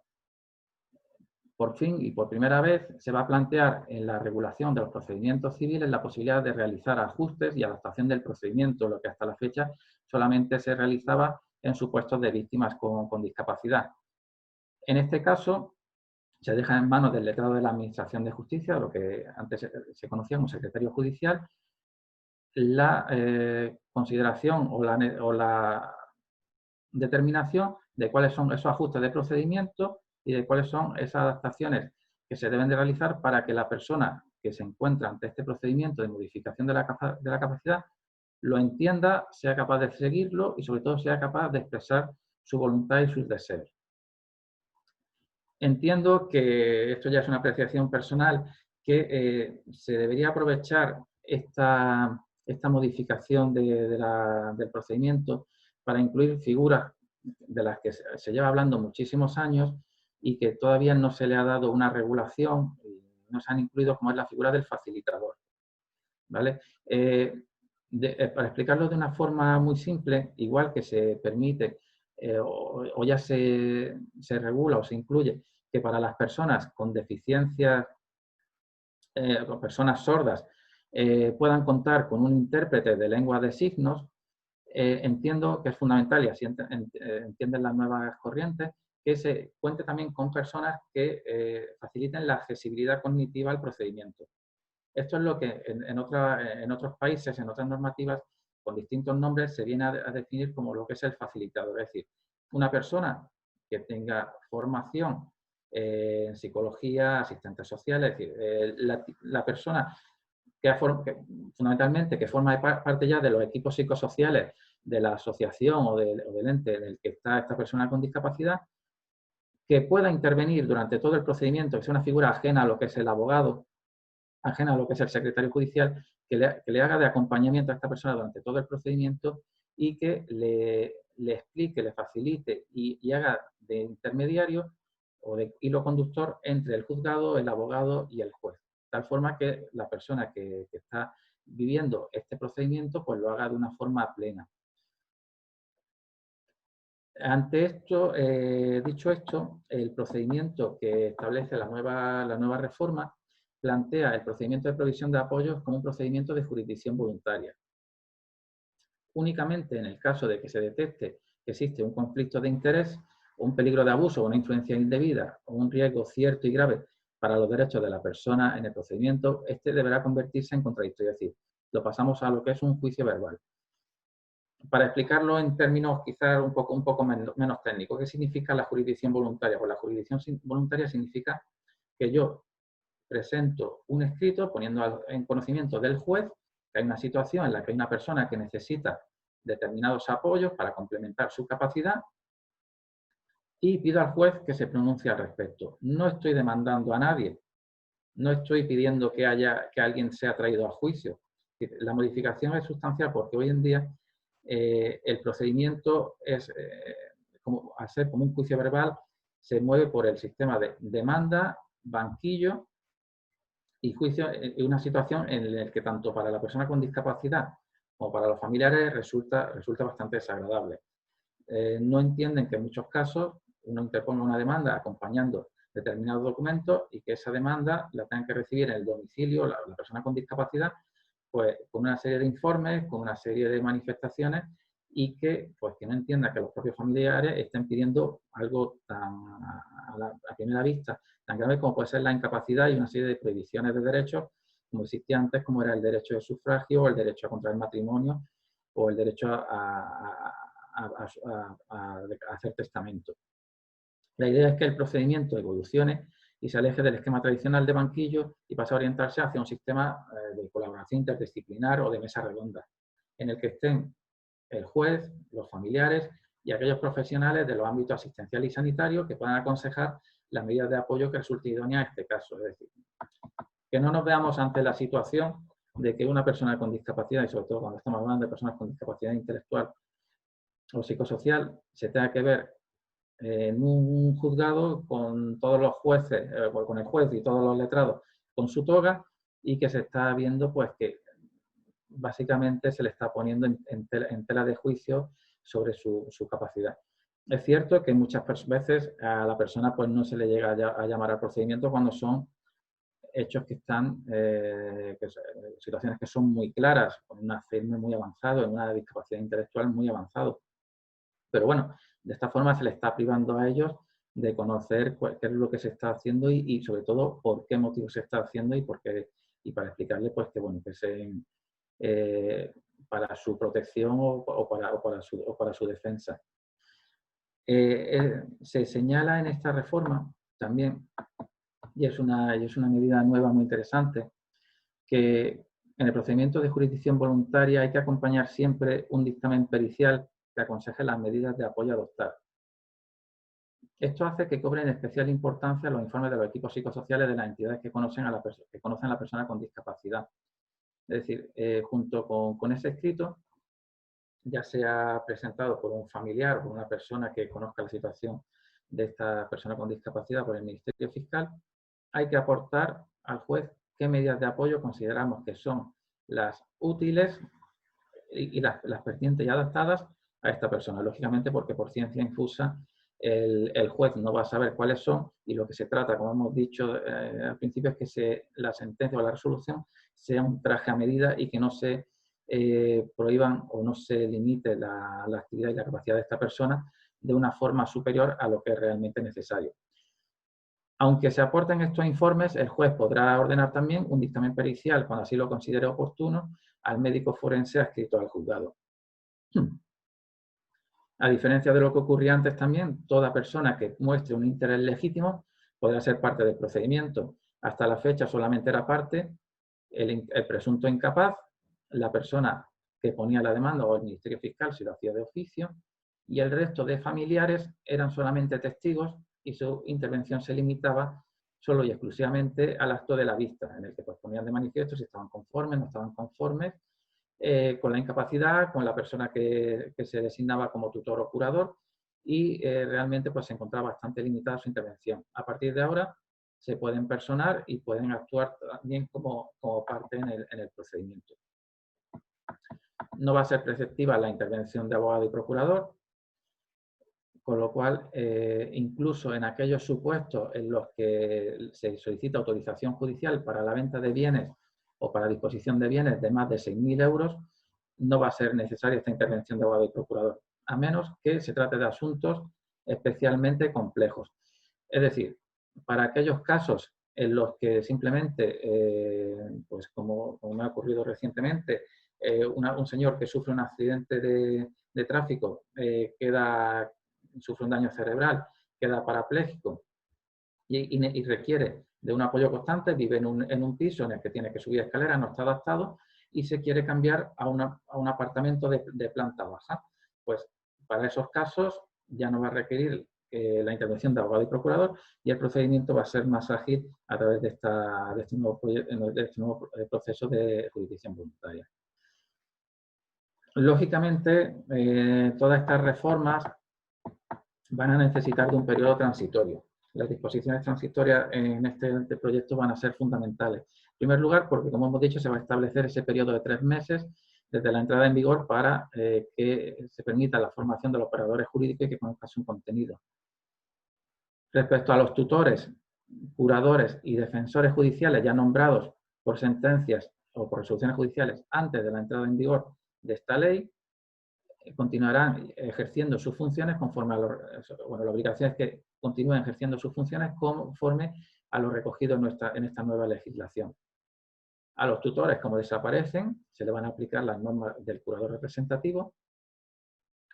Por fin y por primera vez se va a plantear en la regulación de los procedimientos civiles la posibilidad de realizar ajustes y adaptación del procedimiento, lo que hasta la fecha solamente se realizaba en supuestos de víctimas con discapacidad. En este caso, se deja en manos del letrado de la Administración de Justicia, lo que antes se conocía como secretario judicial, la consideración o la determinación de cuáles son esos ajustes de procedimiento y de cuáles son esas adaptaciones que se deben de realizar para que la persona que se encuentra ante este procedimiento de modificación de la capacidad lo entienda, sea capaz de seguirlo y sobre todo sea capaz de expresar su voluntad y sus deseos. Entiendo que esto ya es una apreciación personal, que se debería aprovechar esta modificación del procedimiento para incluir figuras de las que se lleva hablando muchísimos años y que todavía no se le ha dado una regulación, no se han incluido, como es la figura del facilitador. ¿Vale? Para explicarlo de una forma muy simple, igual que se permite o ya se regula o se incluye que para las personas con deficiencias, con personas sordas, puedan contar con un intérprete de lengua de signos, entiendo que es fundamental, y así entienden las nuevas corrientes, que se cuente también con personas que faciliten la accesibilidad cognitiva al procedimiento. Esto es lo que en otros países, en otras normativas, con distintos nombres, se viene a definir como lo que es el facilitador. Es decir, una persona que tenga formación en psicología, asistente social, es decir, la persona fundamentalmente que forma parte ya de los equipos psicosociales de la asociación o del ente en el que está esta persona con discapacidad, que pueda intervenir durante todo el procedimiento, que sea una figura ajena a lo que es el abogado, ajena a lo que es el secretario judicial, que le haga de acompañamiento a esta persona durante todo el procedimiento y que le explique, le facilite y haga de intermediario o de hilo conductor entre el juzgado, el abogado y el juez. De tal forma que la persona que está viviendo este procedimiento pues lo haga de una forma plena. Ante esto, dicho esto, el procedimiento que establece la nueva reforma plantea el procedimiento de provisión de apoyos como un procedimiento de jurisdicción voluntaria. Únicamente en el caso de que se detecte que existe un conflicto de interés, un peligro de abuso o una influencia indebida o un riesgo cierto y grave para los derechos de la persona en el procedimiento, este deberá convertirse en contradictorio, es decir, lo pasamos a lo que es un juicio verbal. Para explicarlo en términos quizás un poco menos técnicos, ¿qué significa la jurisdicción voluntaria? Pues la jurisdicción voluntaria significa que yo presento un escrito poniendo en conocimiento del juez que hay una situación en la que hay una persona que necesita determinados apoyos para complementar su capacidad y pido al juez que se pronuncie al respecto. No estoy demandando a nadie, no estoy pidiendo que alguien sea traído a juicio. La modificación es sustancial porque hoy en día el procedimiento es, al ser como un juicio verbal, se mueve por el sistema de demanda, banquillo y juicio, en una situación en la que tanto para la persona con discapacidad como para los familiares resulta bastante desagradable. No entienden que en muchos casos uno interponga una demanda acompañando determinados documentos y que esa demanda la tengan que recibir en el domicilio la persona con discapacidad, pues con una serie de informes, con una serie de manifestaciones y que no entienda que los propios familiares estén pidiendo algo tan a primera vista tan grave como puede ser la incapacidad y una serie de prohibiciones de derechos como existía antes, como era el derecho de sufragio o el derecho a contraer matrimonio o el derecho a hacer testamento. La idea es que el procedimiento evolucione y se aleje del esquema tradicional de banquillo y pase a orientarse hacia un sistema de colaboración interdisciplinar o de mesa redonda, en el que estén el juez, los familiares y aquellos profesionales de los ámbitos asistencial y sanitario que puedan aconsejar las medidas de apoyo que resulte idónea a este caso. Es decir, que no nos veamos ante la situación de que una persona con discapacidad, y sobre todo cuando estamos hablando de personas con discapacidad intelectual o psicosocial, se tenga que ver en un juzgado con todos los jueces, con el juez y todos los letrados con su toga y que se está viendo pues que básicamente se le está poniendo en tela de juicio sobre su capacidad. Es cierto que muchas veces a la persona pues no se le llega a llamar al procedimiento cuando son hechos que están, situaciones que son muy claras, con un Alzheimer muy avanzado, en una discapacidad intelectual muy avanzado. Pero bueno, de esta forma se le está privando a ellos de conocer qué es lo que se está haciendo y sobre todo por qué motivo se está haciendo y para explicarle pues que bueno, para su protección o para su defensa. Se señala en esta reforma también, y es una medida nueva muy interesante, que en el procedimiento de jurisdicción voluntaria hay que acompañar siempre un dictamen pericial que aconseje las medidas de apoyo a adoptar. Esto hace que cobren especial importancia los informes de los equipos psicosociales de las entidades que conocen a la persona con discapacidad. Es decir, junto con ese escrito, ya sea presentado por un familiar o por una persona que conozca la situación de esta persona con discapacidad por el Ministerio Fiscal, hay que aportar al juez qué medidas de apoyo consideramos que son las útiles y las pertinentes y adaptadas a esta persona. Lógicamente, porque por ciencia infusa el juez no va a saber cuáles son y lo que se trata, como hemos dicho al principio, es que la sentencia o la resolución sea un traje a medida y que no se prohíban o no se limite la actividad y la capacidad de esta persona de una forma superior a lo que es realmente necesario. Aunque se aporten estos informes, el juez podrá ordenar también un dictamen pericial, cuando así lo considere oportuno, al médico forense adscrito al juzgado. A diferencia de lo que ocurría antes también, toda persona que muestre un interés legítimo podrá ser parte del procedimiento. Hasta la fecha solamente era parte el presunto incapaz, la persona que ponía la demanda o el Ministerio Fiscal si lo hacía de oficio, y el resto de familiares eran solamente testigos y su intervención se limitaba solo y exclusivamente al acto de la vista, en el que pues, ponían de manifiesto si estaban conformes, no estaban conformes, con la incapacidad, con la persona que se designaba como tutor o curador y realmente pues, se encontraba bastante limitada su intervención. A partir de ahora se pueden personar y pueden actuar también como parte en el procedimiento. No va a ser preceptiva la intervención de abogado y procurador. con lo cual, incluso en aquellos supuestos en los que se solicita autorización judicial para la venta de bienes o para disposición de bienes de más de 6.000 euros, no va a ser necesaria esta intervención de abogado y procurador, a menos que se trate de asuntos especialmente complejos. Es decir, para aquellos casos en los que simplemente, pues como me ha ocurrido recientemente, un señor que sufre un accidente de tráfico sufre un daño cerebral, queda parapléjico y requiere de un apoyo constante, vive en un piso en el que tiene que subir escaleras, no está adaptado y se quiere cambiar a un apartamento de planta baja. Pues para esos casos ya no va a requerir la intervención de abogado y procurador y el procedimiento va a ser más ágil a través de este nuevo proceso de jurisdicción voluntaria. Lógicamente, todas estas reformas van a necesitar de un periodo transitorio. Las disposiciones transitorias en este proyecto van a ser fundamentales. En primer lugar, porque, como hemos dicho, se va a establecer ese periodo de 3 meses desde la entrada en vigor para que se permita la formación de los operadores jurídicos y que conozcan su contenido. Respecto a los tutores, curadores y defensores judiciales ya nombrados por sentencias o por resoluciones judiciales antes de la entrada en vigor de esta ley, continuarán ejerciendo sus funciones conforme a la obligación es que continúen ejerciendo sus funciones conforme a lo recogido en esta nueva legislación. A los tutores, como desaparecen, se le van a aplicar las normas del curador representativo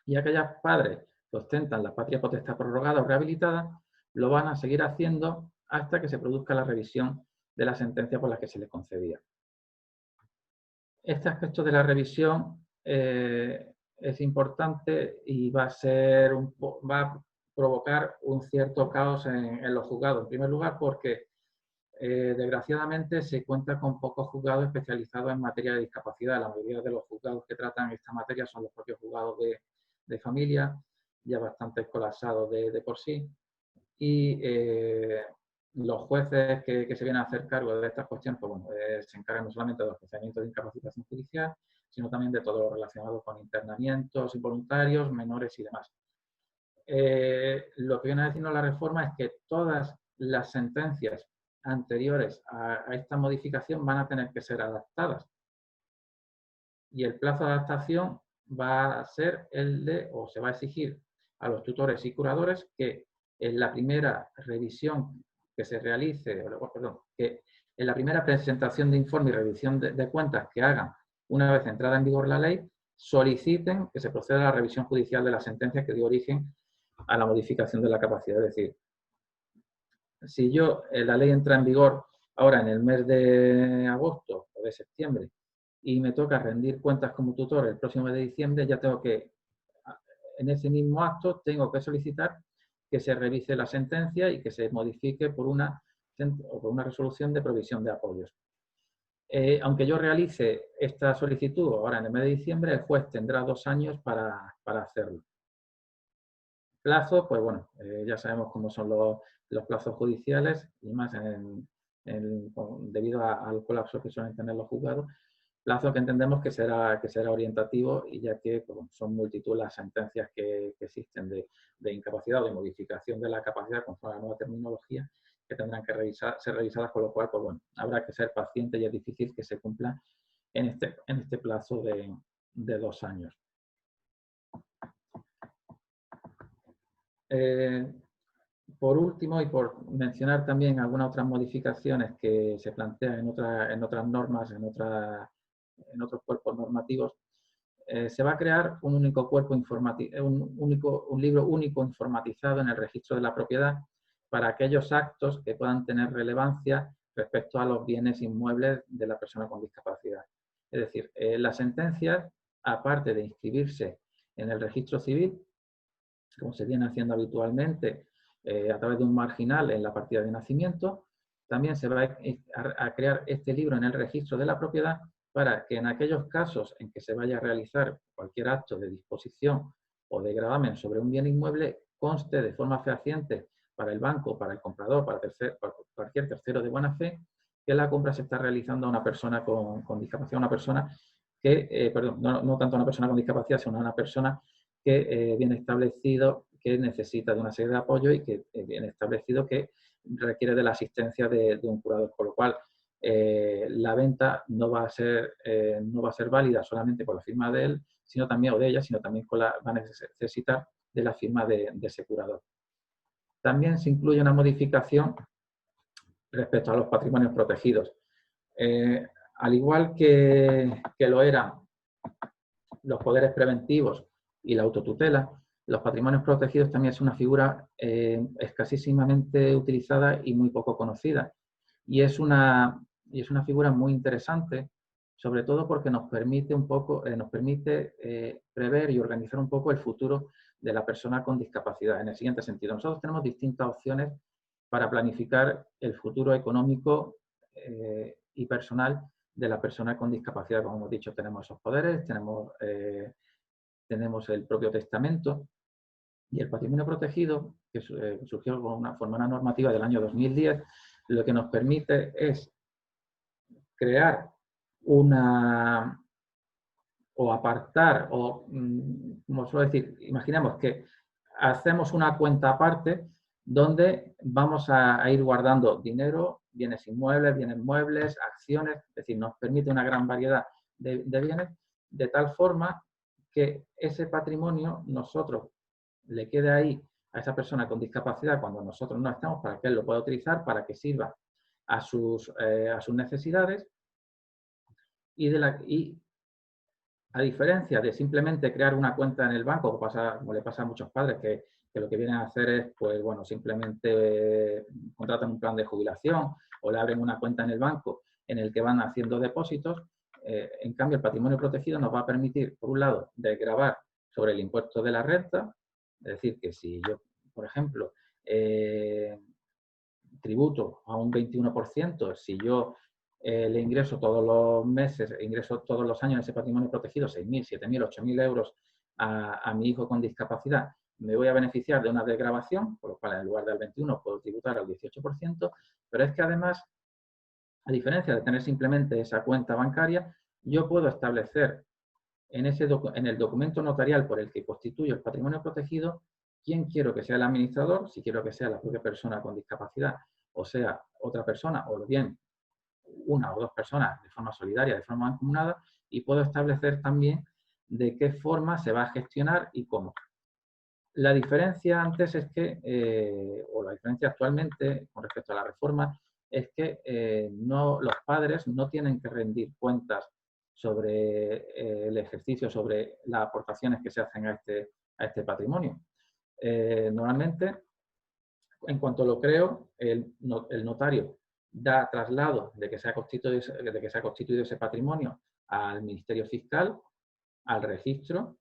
y aquellos padres que ostentan la patria potestad prorrogada o rehabilitada lo van a seguir haciendo hasta que se produzca la revisión de la sentencia por la que se le concedía. Este aspecto de la revisión es importante y va a provocar un cierto caos en los juzgados. En primer lugar, porque desgraciadamente se cuenta con pocos juzgados especializados en materia de discapacidad. La mayoría de los juzgados que tratan esta materia son los propios juzgados de familia, ya bastante colapsados de por sí. Y los jueces que se vienen a hacer cargo de estas cuestiones, pues bueno, se encargan no solamente de los procedimientos de incapacitación judicial, sino también de todo lo relacionado con internamientos involuntarios, menores y demás. Lo que viene a decirnos la reforma es que todas las sentencias anteriores a esta modificación van a tener que ser adaptadas. Y el plazo de adaptación va a ser o se va a exigir a los tutores y curadores que en la primera revisión que se realice, que en la primera presentación de informe y revisión de cuentas que hagan una vez entrada en vigor la ley, soliciten que se proceda a la revisión judicial de la sentencia que dio origen a la modificación de la capacidad. Es decir, si la ley entra en vigor ahora en el mes de agosto o de septiembre y me toca rendir cuentas como tutor el próximo mes de diciembre, ya tengo que, en ese mismo acto, tengo que solicitar que se revise la sentencia y que se modifique por una resolución de provisión de apoyos. Aunque yo realice esta solicitud ahora en el mes de diciembre, el juez tendrá 2 años para hacerlo. Plazo, pues bueno, ya sabemos cómo son los plazos judiciales y más debido al colapso que suelen tener los juzgados, plazo que entendemos que será orientativo y ya que pues, son multitud las sentencias que existen de incapacidad o de modificación de la capacidad conforme a la nueva terminología que tendrán que ser revisadas, con lo cual pues, bueno, habrá que ser paciente y es difícil que se cumpla en este plazo de 2 años. Por último, y por mencionar también algunas otras modificaciones que se plantean en otras normas, en otros cuerpos normativos, se va a crear un único cuerpo informativo, un libro único informatizado en el registro de la propiedad para aquellos actos que puedan tener relevancia respecto a los bienes inmuebles de la persona con discapacidad. Es decir, las sentencias, aparte de inscribirse en el registro civil, como se viene haciendo habitualmente a través de un marginal en la partida de nacimiento, también se va a crear este libro en el registro de la propiedad para que en aquellos casos en que se vaya a realizar cualquier acto de disposición o de gravamen sobre un bien inmueble, conste de forma fehaciente para el banco, para el comprador, para cualquier tercero de buena fe, que la compra se está realizando a una persona con discapacidad, una persona que, perdón, no tanto a una persona con discapacidad, sino a una persona que viene establecido que necesita de una serie de apoyos y que viene establecido que requiere de la asistencia de un curador, con lo cual la venta no va a ser válida solamente con la firma de él, sino también, o de ella, sino también va a necesitar de la firma de ese curador. También se incluye una modificación respecto a los patrimonios protegidos. Al igual que lo eran los poderes preventivos y la autotutela, los patrimonios protegidos también es una figura escasísimamente utilizada y muy poco conocida. Y es una figura muy interesante, sobre todo porque nos permite prever y organizar un poco el futuro de la persona con discapacidad. En el siguiente sentido, nosotros tenemos distintas opciones para planificar el futuro económico y personal de la persona con discapacidad. Como hemos dicho, tenemos esos poderes, tenemos el propio testamento y el patrimonio protegido, que surgió con una normativa del año 2010, lo que nos permite es crear o apartar, o, como suelo decir, imaginemos que hacemos una cuenta aparte donde vamos a ir guardando dinero, bienes inmuebles, bienes muebles, acciones, es decir, nos permite una gran variedad de bienes, de tal forma que ese patrimonio nosotros le quede ahí a esa persona con discapacidad cuando nosotros no estamos, para que él lo pueda utilizar, para que sirva a sus necesidades y a diferencia de simplemente crear una cuenta en el banco, como le pasa a muchos padres que lo que vienen a hacer es, pues bueno, simplemente contratan un plan de jubilación o le abren una cuenta en el banco en el que van haciendo depósitos. En cambio, el patrimonio protegido nos va a permitir, por un lado, desgravar sobre el impuesto de la renta, es decir, que si yo, por ejemplo, tributo a un 21%, si yo le ingreso todos los meses, ingreso todos los años en ese patrimonio protegido 6.000, 7.000, 8.000 euros a mi hijo con discapacidad, me voy a beneficiar de una desgravación, por lo cual en lugar del 21 puedo tributar al 18%, pero es que además, a diferencia de tener simplemente esa cuenta bancaria, yo puedo establecer en el documento notarial por el que constituyo el patrimonio protegido quién quiero que sea el administrador, si quiero que sea la propia persona con discapacidad o sea otra persona, o bien una o dos personas de forma solidaria, de forma mancomunada, y puedo establecer también de qué forma se va a gestionar y cómo. La diferencia antes es que, o la diferencia actualmente con respecto a la reforma, es que los padres no tienen que rendir cuentas sobre el ejercicio, sobre las aportaciones que se hacen a este patrimonio. Normalmente, en cuanto lo creo, el notario da traslado de que se ha constituido ese patrimonio al Ministerio Fiscal, al registro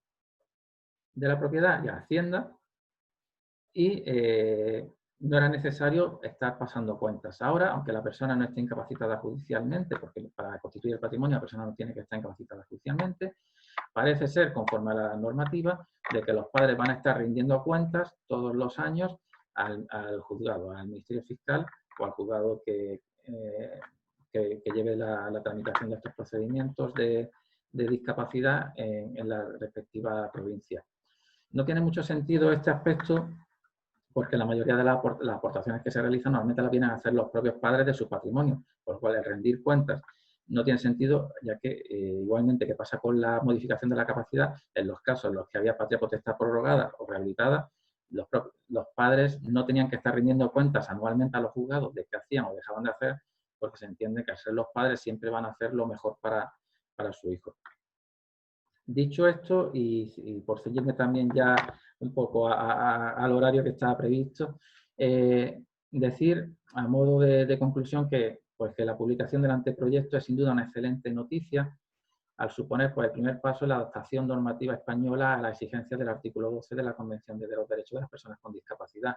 de la propiedad y a Hacienda, y no era necesario estar pasando cuentas. Ahora, aunque la persona no esté incapacitada judicialmente, porque para constituir el patrimonio la persona no tiene que estar incapacitada judicialmente, parece ser, conforme a la normativa, de que los padres van a estar rindiendo cuentas todos los años al juzgado, al Ministerio Fiscal o al juzgado que lleve la tramitación de estos procedimientos de discapacidad en la respectiva provincia. No tiene mucho sentido este aspecto porque la mayoría de las aportaciones que se realizan normalmente las vienen a hacer los propios padres de su patrimonio, por lo cual el rendir cuentas no tiene sentido, ya que igualmente que pasa con la modificación de la capacidad, en los casos en los que había patria potestad prorrogada o rehabilitada, los padres no tenían que estar rindiendo cuentas anualmente a los juzgados de qué hacían o dejaban de hacer, porque se entiende que al ser los padres siempre van a hacer lo mejor para su hijo. Dicho esto, y por seguirme también ya un poco al horario que estaba previsto, decir a modo de conclusión que la publicación del anteproyecto es sin duda una excelente noticia al suponer el primer paso en la adaptación normativa española a las exigencias del artículo 12 de la Convención de los Derechos de las Personas con Discapacidad.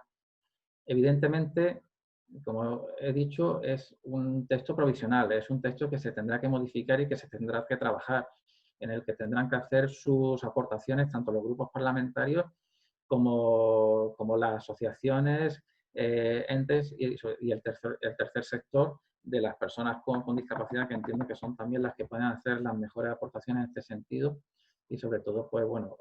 Evidentemente, como he dicho, es un texto provisional, es un texto que se tendrá que modificar y que se tendrá que trabajar, en el que tendrán que hacer sus aportaciones tanto los grupos parlamentarios como las asociaciones, entes y el tercer sector de las personas con discapacidad, que entiendo que son también las que pueden hacer las mejores aportaciones en este sentido y sobre todo, pues bueno,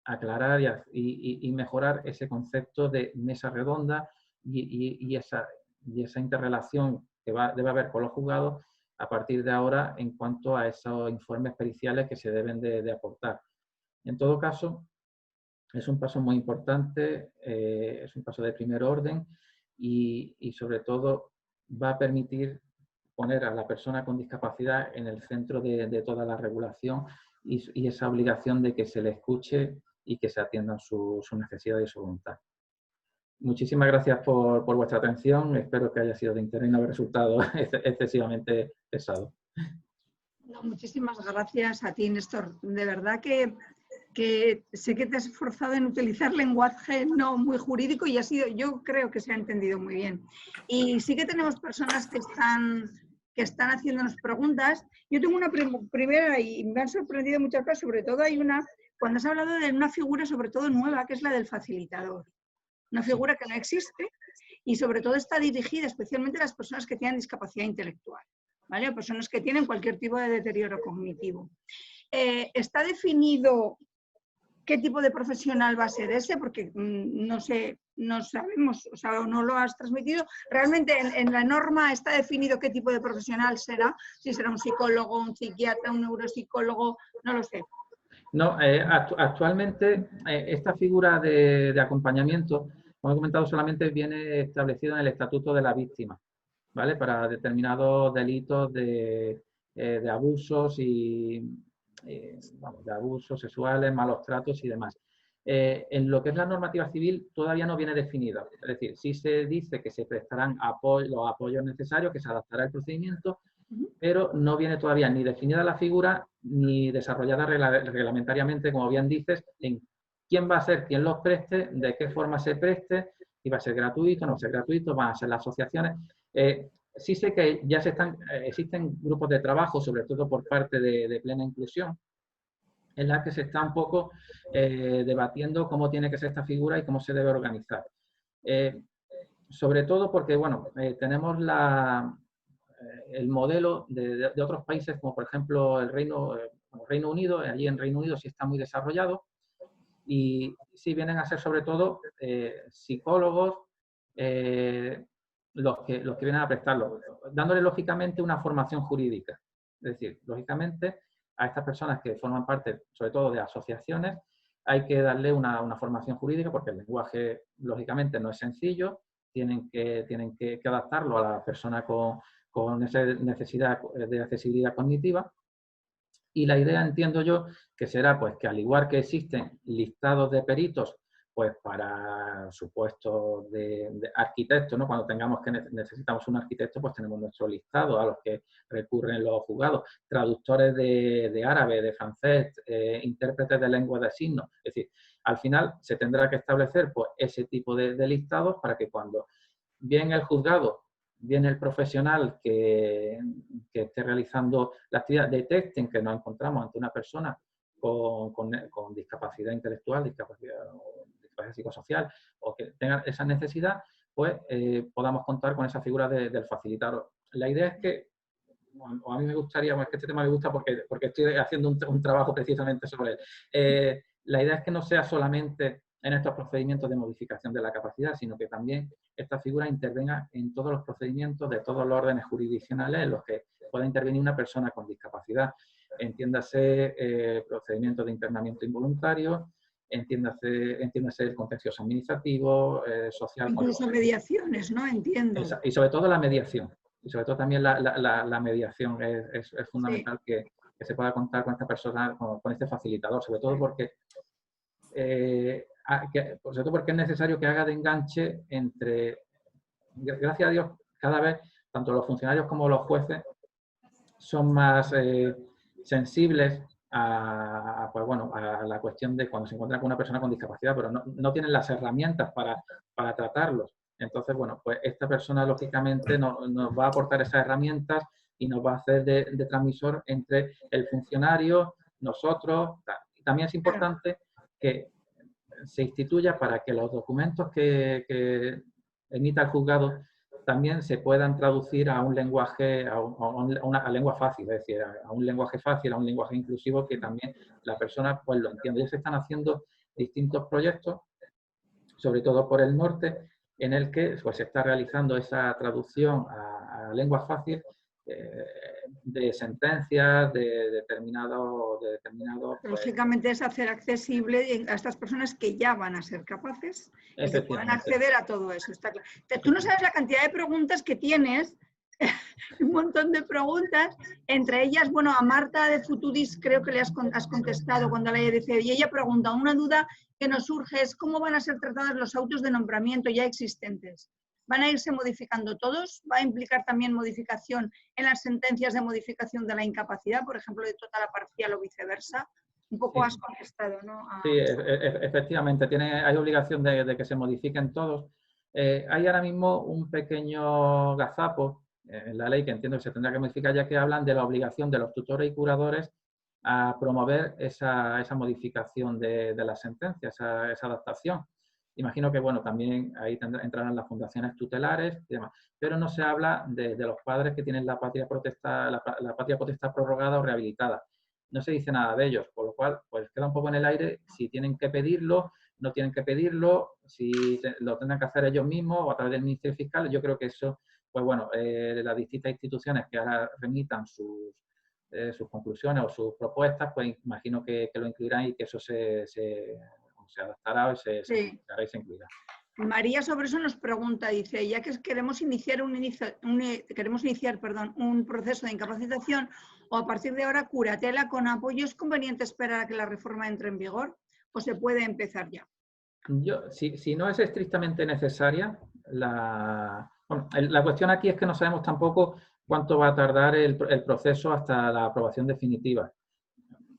aclarar y mejorar ese concepto de mesa redonda y esa interrelación que debe haber con los juzgados a partir de ahora en cuanto a esos informes periciales que se deben de aportar. En todo caso, es un paso muy importante, es un paso de primer orden y sobre todo va a permitir poner a la persona con discapacidad en el centro de toda la regulación y esa obligación de que se le escuche y que se atiendan sus necesidades y su voluntad. Muchísimas gracias por vuestra atención. Espero que haya sido de interés y no haya resultado excesivamente pesado. No, muchísimas gracias a ti, Néstor. De verdad que sé que te has esforzado en utilizar lenguaje no muy jurídico y yo creo que se ha entendido muy bien. Y sí que tenemos personas que están haciéndonos preguntas. Yo tengo una primera y me han sorprendido muchas cosas, sobre todo hay una, cuando has hablado de una figura sobre todo nueva, que es la del facilitador. Una figura que no existe y sobre todo está dirigida especialmente a las personas que tienen discapacidad intelectual, ¿vale? O personas que tienen cualquier tipo de deterioro cognitivo. ¿Está definido qué tipo de profesional va a ser ese? Porque no sabemos, o sea, no lo has transmitido. Realmente en la norma está definido qué tipo de profesional será, si será un psicólogo, un psiquiatra, un neuropsicólogo, no lo sé. No, actualmente esta figura de acompañamiento, como he comentado, solamente viene establecido en el Estatuto de la Víctima, ¿vale? Para determinados delitos de abusos de abusos sexuales, malos tratos y demás. En lo que es la normativa civil todavía no viene definida. Es decir, sí se dice que se prestarán los apoyos necesarios, que se adaptará el procedimiento, pero no viene todavía ni definida la figura ni desarrollada reglamentariamente, como bien dices, en quién va a ser quien los preste, de qué forma se preste, si va a ser gratuito, no va a ser gratuito, van a ser las asociaciones. Sí sé que ya existen grupos de trabajo, sobre todo por parte de Plena Inclusión, en las que se está un poco debatiendo cómo tiene que ser esta figura y cómo se debe organizar. Sobre todo porque, bueno, tenemos el modelo de otros países, como por ejemplo el Reino Unido. Allí en Reino Unido sí está muy desarrollado y sí vienen a ser sobre todo psicólogos los que vienen a prestarlo, dándole lógicamente una formación jurídica. Es decir, lógicamente a estas personas que forman parte sobre todo de asociaciones hay que darle una formación jurídica porque el lenguaje lógicamente no es sencillo, tienen que adaptarlo a la persona con esa necesidad de accesibilidad cognitiva. Y la idea, entiendo yo, que será pues que al igual que existen listados de peritos pues para supuestos de arquitectos, ¿no? Cuando necesitamos un arquitecto, pues tenemos nuestro listado a los que recurren los juzgados, traductores de árabe, de francés, intérpretes de lengua de signos. Es decir, al final se tendrá que establecer pues ese tipo de listados para que cuando viene el juzgado, viene el profesional que esté realizando la actividad, detecten que nos encontramos ante una persona con discapacidad intelectual, discapacidad psicosocial, o que tengan esa necesidad, pues podamos contar con esa figura del facilitador. La idea es que, o a mí me gustaría, es que este tema me gusta porque estoy haciendo un trabajo precisamente sobre él. La idea es que no sea solamente en estos procedimientos de modificación de la capacidad, sino que también esta figura intervenga en todos los procedimientos de todos los órdenes jurisdiccionales en los que pueda intervenir una persona con discapacidad. Entiéndase procedimientos de internamiento involuntario, entiéndase el contencioso administrativo, social. Incluso mediaciones, ¿no? Entiendo. Y sobre todo la mediación. Y sobre todo también la mediación es fundamental, sí, que se pueda contar con esta persona, con este facilitador, sobre todo porque es necesario que haga de enganche entre, gracias a Dios, cada vez tanto los funcionarios como los jueces son más sensibles a la cuestión de cuando se encuentran con una persona con discapacidad, pero no tienen las herramientas para tratarlos. Entonces, bueno, pues esta persona lógicamente nos va a aportar esas herramientas y nos va a hacer de transmisor entre el funcionario, nosotros. También es importante que se instituya para que los documentos que emita el juzgado también se puedan traducir a un lenguaje, a una lengua fácil, es decir, a un lenguaje fácil, a un lenguaje inclusivo que también la persona pues lo entienda. Ya se están haciendo distintos proyectos, sobre todo por el norte, en el que pues, se está realizando esa traducción a lengua fácil de sentencias, de determinado pues, lógicamente es hacer accesible a estas personas que ya van a ser capaces y que puedan acceder a todo eso. Está claro. Tú no sabes la cantidad de preguntas que tienes, un montón de preguntas, entre ellas, bueno, a Marta de Futudis creo que le has contestado cuando la dice, y ella pregunta, una duda que nos surge es cómo van a ser tratados los autos de nombramiento ya existentes. ¿Van a irse modificando todos? ¿Va a implicar también modificación en las sentencias de modificación de la incapacidad, por ejemplo, de total a parcial o viceversa? Un poco has contestado, ¿no? Sí, efectivamente, hay obligación de que se modifiquen todos. Hay ahora mismo un pequeño gazapo en la ley que entiendo que se tendrá que modificar, ya que hablan de la obligación de los tutores y curadores a promover esa modificación de la sentencia, esa adaptación. Imagino que, bueno, también ahí entrarán las fundaciones tutelares y demás, pero no se habla de los padres que tienen la patria potestad prorrogada o rehabilitada. No se dice nada de ellos, por lo cual pues queda un poco en el aire si tienen que pedirlo, no tienen que pedirlo, si lo tendrán que hacer ellos mismos o a través del Ministerio Fiscal. Yo creo que eso, pues bueno, las distintas instituciones que ahora remitan sus conclusiones o sus propuestas, pues imagino que lo incluirán y que eso se adaptará o se incluirá. María sobre eso nos pregunta, dice, ya que queremos iniciar un proceso de incapacitación o a partir de ahora curatela con apoyo, ¿es conveniente esperar a que la reforma entre en vigor o se puede empezar ya? Si no es estrictamente necesaria, la cuestión aquí es que no sabemos tampoco cuánto va a tardar el proceso hasta la aprobación definitiva.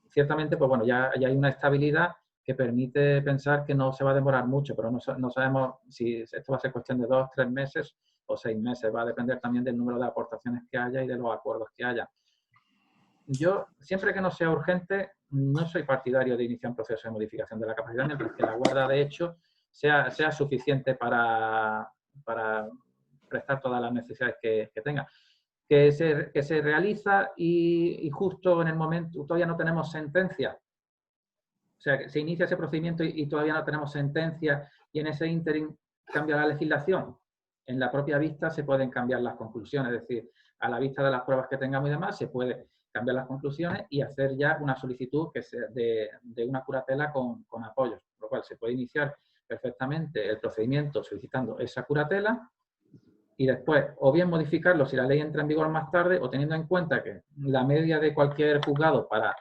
Ciertamente, pues bueno, ya hay una estabilidad que permite pensar que no se va a demorar mucho, pero no sabemos si esto va a ser cuestión de 2, 3 meses o 6 meses. Va a depender también del número de aportaciones que haya y de los acuerdos que haya. Yo, siempre que no sea urgente, no soy partidario de iniciar un proceso de modificación de la capacidad mientras que la guarda de hecho sea suficiente para prestar todas las necesidades que tenga. Que se realiza y justo en el momento, todavía no tenemos sentencia. O sea, que se inicia ese procedimiento y todavía no tenemos sentencia y en ese ínterin cambia la legislación. En la propia vista se pueden cambiar las conclusiones, es decir, a la vista de las pruebas que tengamos y demás, se puede cambiar las conclusiones y hacer ya una solicitud que sea de una curatela con apoyos, por lo cual se puede iniciar perfectamente el procedimiento solicitando esa curatela y después o bien modificarlo si la ley entra en vigor más tarde o teniendo en cuenta que la media de cualquier juzgado para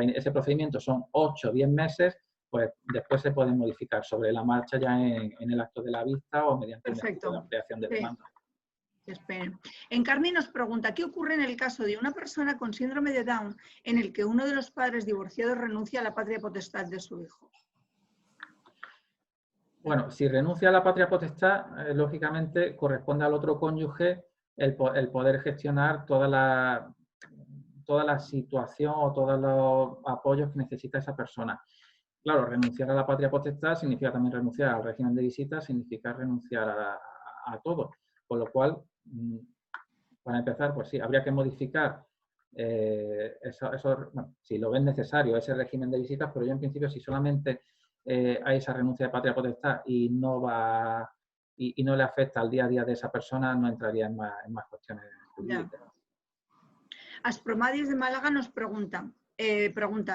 ese procedimiento son 8 o 10 meses, pues después se pueden modificar sobre la marcha ya en el acto de la vista o mediante la ampliación de demanda. Esperen. Encarni nos pregunta, ¿qué ocurre en el caso de una persona con síndrome de Down en el que uno de los padres divorciados renuncia a la patria potestad de su hijo? Bueno, si renuncia a la patria potestad, lógicamente corresponde al otro cónyuge el poder gestionar toda la situación o todos los apoyos que necesita esa persona. Claro, renunciar a la patria potestad significa también renunciar al régimen de visitas, significa renunciar a todo. Con lo cual, para empezar, pues sí, habría que modificar bueno, si lo ven necesario, ese régimen de visitas, pero yo en principio si solamente hay esa renuncia de patria potestad y no le afecta al día a día de esa persona, no entraría en más cuestiones jurídicas. Aspromadis de Málaga nos pregunta,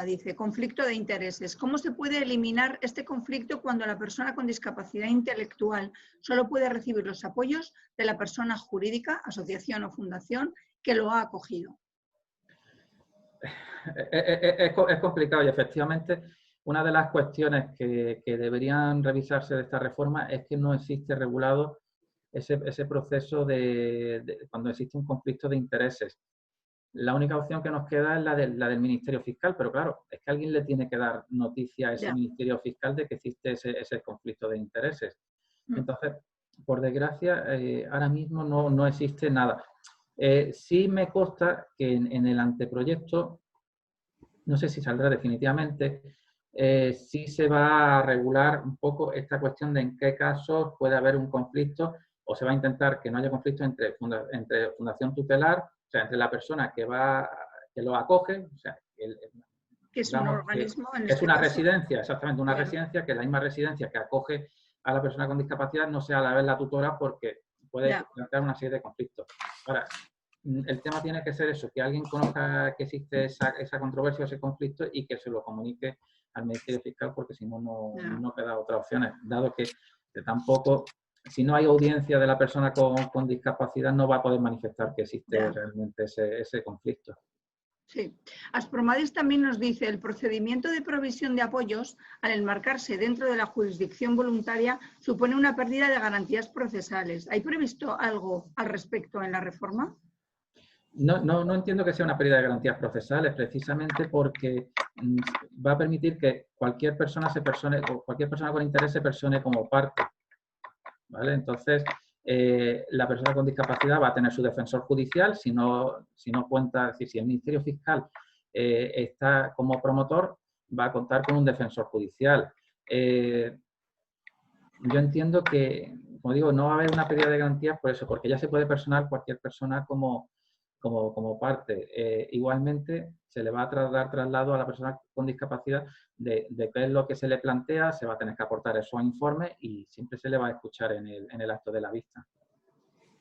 dice, conflicto de intereses. ¿Cómo se puede eliminar este conflicto cuando la persona con discapacidad intelectual solo puede recibir los apoyos de la persona jurídica, asociación o fundación que lo ha acogido? Es complicado y efectivamente una de las cuestiones que deberían revisarse de esta reforma es que no existe regulado ese proceso de cuando existe un conflicto de intereses. La única opción que nos queda es la del Ministerio Fiscal, pero claro, es que alguien le tiene que dar noticia a ese Ministerio Fiscal de que existe ese conflicto de intereses. Entonces, por desgracia, ahora mismo no existe nada. Sí me consta que en el anteproyecto, no sé si saldrá definitivamente, sí se va a regular un poco esta cuestión de en qué casos puede haber un conflicto o se va a intentar que no haya conflicto entre fundación tutelar, o sea, entre la persona que lo acoge, o sea, Que es un organismo en es una caso. Residencia, exactamente, una residencia, que la misma residencia que acoge a la persona con discapacidad no sea a la vez la tutora, porque puede plantear una serie de conflictos. Ahora, el tema tiene que ser eso, que alguien conozca que existe esa controversia, ese conflicto, y que se lo comunique al Ministerio Fiscal, porque si no, no queda otras opciones, dado que tampoco, si no hay audiencia de la persona con discapacidad, no va a poder manifestar que existe realmente ese conflicto. Sí. Aspromadis también nos dice, el procedimiento de provisión de apoyos, al enmarcarse dentro de la jurisdicción voluntaria, supone una pérdida de garantías procesales. ¿Hay previsto algo al respecto en la reforma? No entiendo que sea una pérdida de garantías procesales, precisamente porque va a permitir que cualquier persona o cualquier persona con interés se persone como parte, ¿vale? Entonces, la persona con discapacidad va a tener su defensor judicial, si no cuenta, es decir, si el Ministerio Fiscal está como promotor, va a contar con un defensor judicial. Yo entiendo que, como digo, no va a haber una pérdida de garantías por eso, porque ya se puede personar cualquier persona como parte. Igualmente, se le va a dar traslado a la persona con discapacidad de qué es lo que se le plantea, se va a tener que aportar esos informes y siempre se le va a escuchar en el acto de la vista.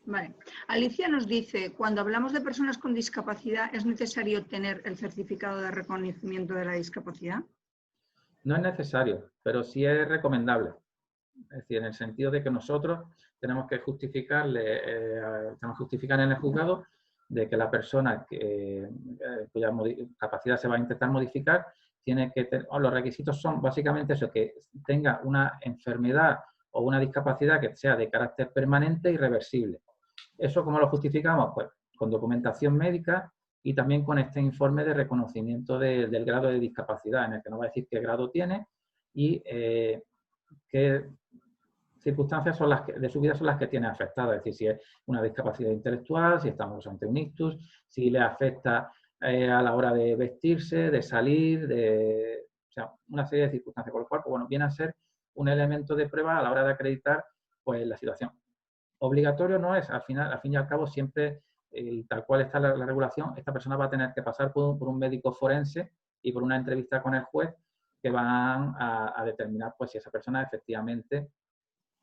Vale. Alicia nos dice, cuando hablamos de personas con discapacidad, ¿es necesario tener el certificado de reconocimiento de la discapacidad? No es necesario, pero sí es recomendable. Es decir, en el sentido de que nosotros tenemos que justificar en el juzgado de que la persona cuya capacidad se va a intentar modificar tiene que tener, los requisitos son básicamente eso, que tenga una enfermedad o una discapacidad que sea de carácter permanente y reversible. ¿Eso cómo lo justificamos? Pues con documentación médica y también con este informe de reconocimiento del grado de discapacidad, en el que nos va a decir qué grado tiene y qué circunstancias de su vida son las que tiene afectadas. Es decir, si es una discapacidad intelectual, si estamos ante un ictus, si le afecta a la hora de vestirse, de salir, o sea, una serie de circunstancias. Con lo cual, pues, bueno, viene a ser un elemento de prueba a la hora de acreditar pues, la situación. Obligatorio no es, al fin y al cabo, siempre, tal cual está la regulación, esta persona va a tener que pasar por un médico forense y por una entrevista con el juez que van a determinar pues, si esa persona efectivamente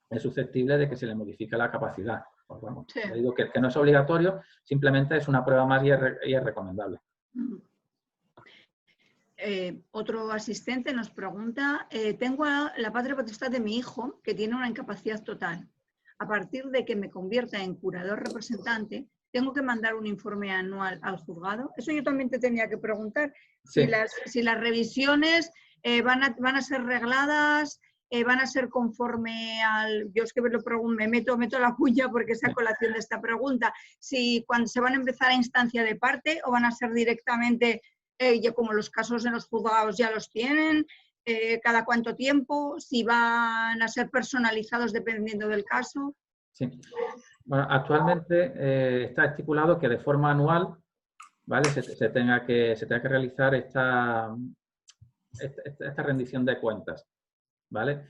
es susceptible de que se le modifique la capacidad. Pues, bueno, sí. Le digo que no es obligatorio, simplemente es una prueba más y es recomendable. Otro asistente nos pregunta, tengo la patria potestad de mi hijo que tiene una incapacidad total. A partir de que me convierta en curador representante, ¿tengo que mandar un informe anual al juzgado? Eso yo también te tenía que preguntar. Sí. Si las revisiones van a ser regladas, van a ser conforme al... Yo es que me meto la cuña porque esa colación de esta pregunta. Si cuando se van a empezar a instancia de parte o van a ser directamente, ya como los casos en los juzgados ya los tienen, cada cuánto tiempo, si van a ser personalizados dependiendo del caso. Sí. Bueno, actualmente está estipulado que de forma anual, ¿vale? se tenga que realizar esta rendición de cuentas, ¿vale?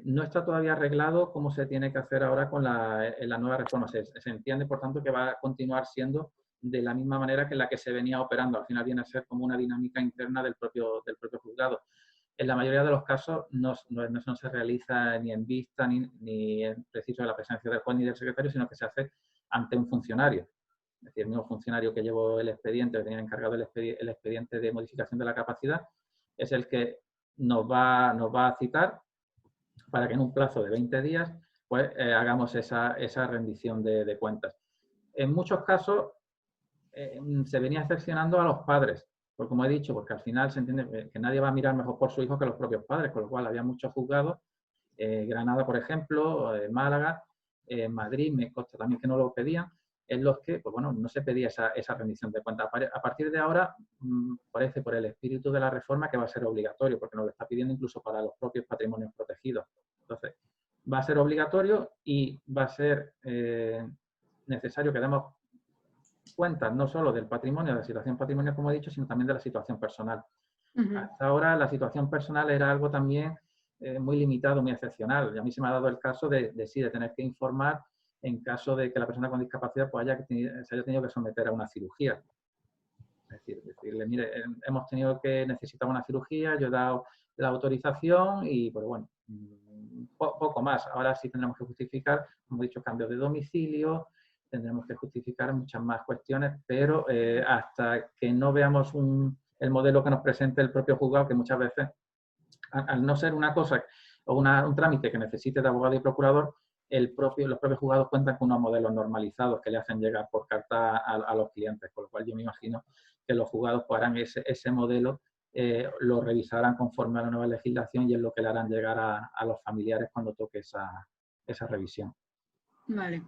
No está todavía arreglado cómo se tiene que hacer ahora con la nueva reforma. Se entiende, por tanto, que va a continuar siendo de la misma manera que la que se venía operando. Al final viene a ser como una dinámica interna del propio juzgado. En la mayoría de los casos no se realiza ni en vista ni en preciso de la presencia del juez ni del secretario, sino que se hace ante un funcionario. Es decir, el mismo funcionario que llevó el expediente, que tenía encargado el expediente de modificación de la capacidad, es el que nos va a citar para que en un plazo de 20 días pues, hagamos esa rendición de cuentas. En muchos casos se venía excepcionando a los padres, porque como he dicho, porque al final se entiende que nadie va a mirar mejor por su hijo que los propios padres, con lo cual había muchos juzgados, Granada, por ejemplo, Málaga, Madrid, me consta también que no lo pedían, en los que, pues bueno, no se pedía esa rendición de cuentas. A partir de ahora, parece por el espíritu de la reforma que va a ser obligatorio, porque nos lo está pidiendo incluso para los propios patrimonios protegidos. Entonces, va a ser obligatorio y va a ser necesario que demos cuentas no solo del patrimonio, de la situación patrimonial, como he dicho, sino también de la situación personal. Hasta ahora la situación personal era algo también muy limitado, muy excepcional. Y a mí se me ha dado el caso de tener que informar en caso de que la persona con discapacidad pues se haya tenido que someter a una cirugía. Es decir, decirle, mire, hemos tenido que necesitar una cirugía, yo he dado la autorización y, pues bueno, poco más. Ahora sí tendremos que justificar, como he dicho, cambios de domicilio, tendremos que justificar muchas más cuestiones, pero hasta que no veamos el modelo que nos presente el propio juzgado, que muchas veces, al no ser una cosa o un trámite que necesite de abogado y procurador, los propios juzgados cuentan con unos modelos normalizados que le hacen llegar por carta a los clientes, con lo cual yo me imagino que los juzgados pues, harán ese modelo, lo revisarán conforme a la nueva legislación y es lo que le harán llegar a los familiares cuando toque esa revisión. Vale.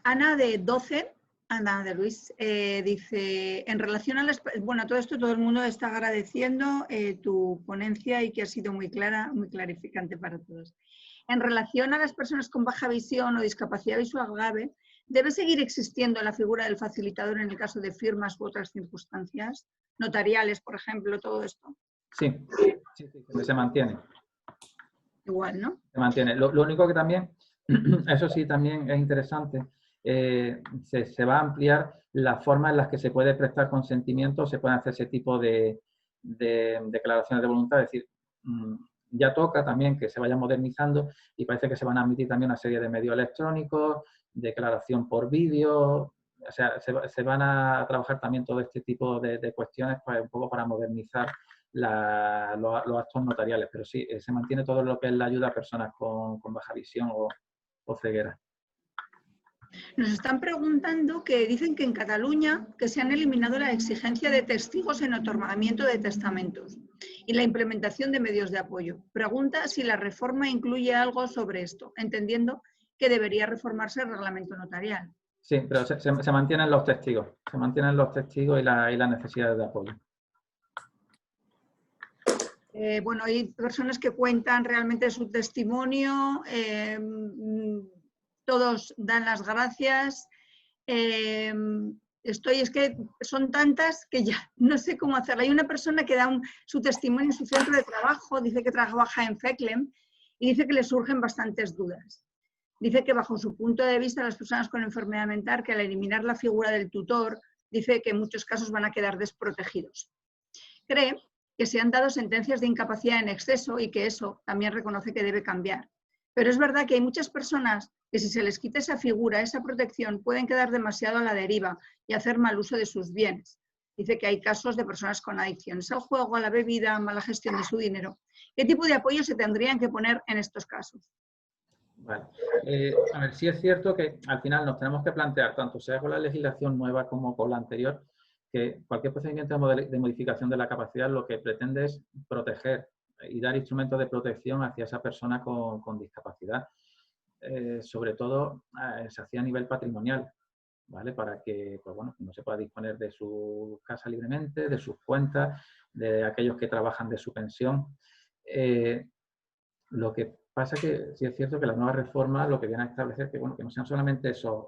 Ana de 12, Ana de Luis, dice, en relación a las... Bueno, todo esto todo el mundo está agradeciendo tu ponencia y que ha sido muy clara, muy clarificante para todos. En relación a las personas con baja visión o discapacidad visual grave, ¿debe seguir existiendo la figura del facilitador en el caso de firmas u otras circunstancias? Notariales, por ejemplo, todo esto. Sí, se mantiene. Igual, ¿no? Se mantiene. Lo único que también, eso sí también es interesante, se va a ampliar la forma en las que se puede prestar consentimiento, se pueden hacer ese tipo de declaraciones de voluntad, es decir, ya toca también que se vaya modernizando y parece que se van a admitir también una serie de medios electrónicos, declaración por vídeo, o sea, se van a trabajar también todo este tipo de cuestiones pues, un poco para modernizar los actos notariales, pero sí, se mantiene todo lo que es la ayuda a personas con baja visión o ceguera. Nos están preguntando que dicen que en Cataluña que se han eliminado la exigencia de testigos en otorgamiento de testamentos y la implementación de medios de apoyo. Pregunta si la reforma incluye algo sobre esto, entendiendo que debería reformarse el reglamento notarial. Sí, pero se mantienen los testigos, y las necesidades de apoyo. Bueno, hay personas que cuentan realmente su testimonio, todos dan las gracias. Es que son tantas que ya no sé cómo hacerlo. Hay una persona que da su testimonio en su centro de trabajo, dice que trabaja en FECLEM y dice que le surgen bastantes dudas. Dice que bajo su punto de vista las personas con enfermedad mental, que al eliminar la figura del tutor, dice que en muchos casos van a quedar desprotegidos. Cree que se han dado sentencias de incapacidad en exceso y que eso también reconoce que debe cambiar. Pero es verdad que hay muchas personas que si se les quita esa figura, esa protección, pueden quedar demasiado a la deriva y hacer mal uso de sus bienes. Dice que hay casos de personas con adicciones al juego, a la bebida, mala gestión de su dinero. ¿Qué tipo de apoyo se tendrían que poner en estos casos? Vale. A ver, sí es cierto que al final nos tenemos que plantear, tanto sea con la legislación nueva como con la anterior, que cualquier procedimiento de modificación de la capacidad lo que pretende es proteger y dar instrumentos de protección hacia esa persona con discapacidad. Sobre todo se hacía a nivel patrimonial, ¿vale? Para que pues bueno, no se pueda disponer de su casa libremente, de sus cuentas, de aquellos que trabajan de su pensión. Lo que pasa que sí es cierto que la nueva reforma lo que viene a establecer que, bueno, que no sean solamente esos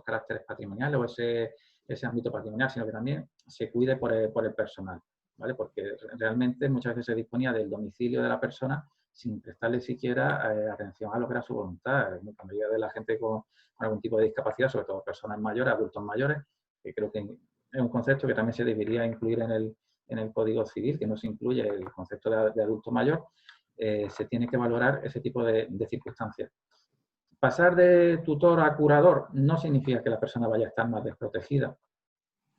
caracteres patrimoniales o ese ámbito patrimonial, sino que también se cuide por el personal, ¿vale? Porque realmente muchas veces se disponía del domicilio de la persona sin prestarle siquiera atención a lo que era su voluntad. La mayoría de la gente con algún tipo de discapacidad, sobre todo personas mayores, adultos mayores, que creo que es un concepto que también se debería incluir en el Código Civil, que no se incluye el concepto de adulto mayor, se tiene que valorar ese tipo de circunstancias. Pasar de tutor a curador no significa que la persona vaya a estar más desprotegida.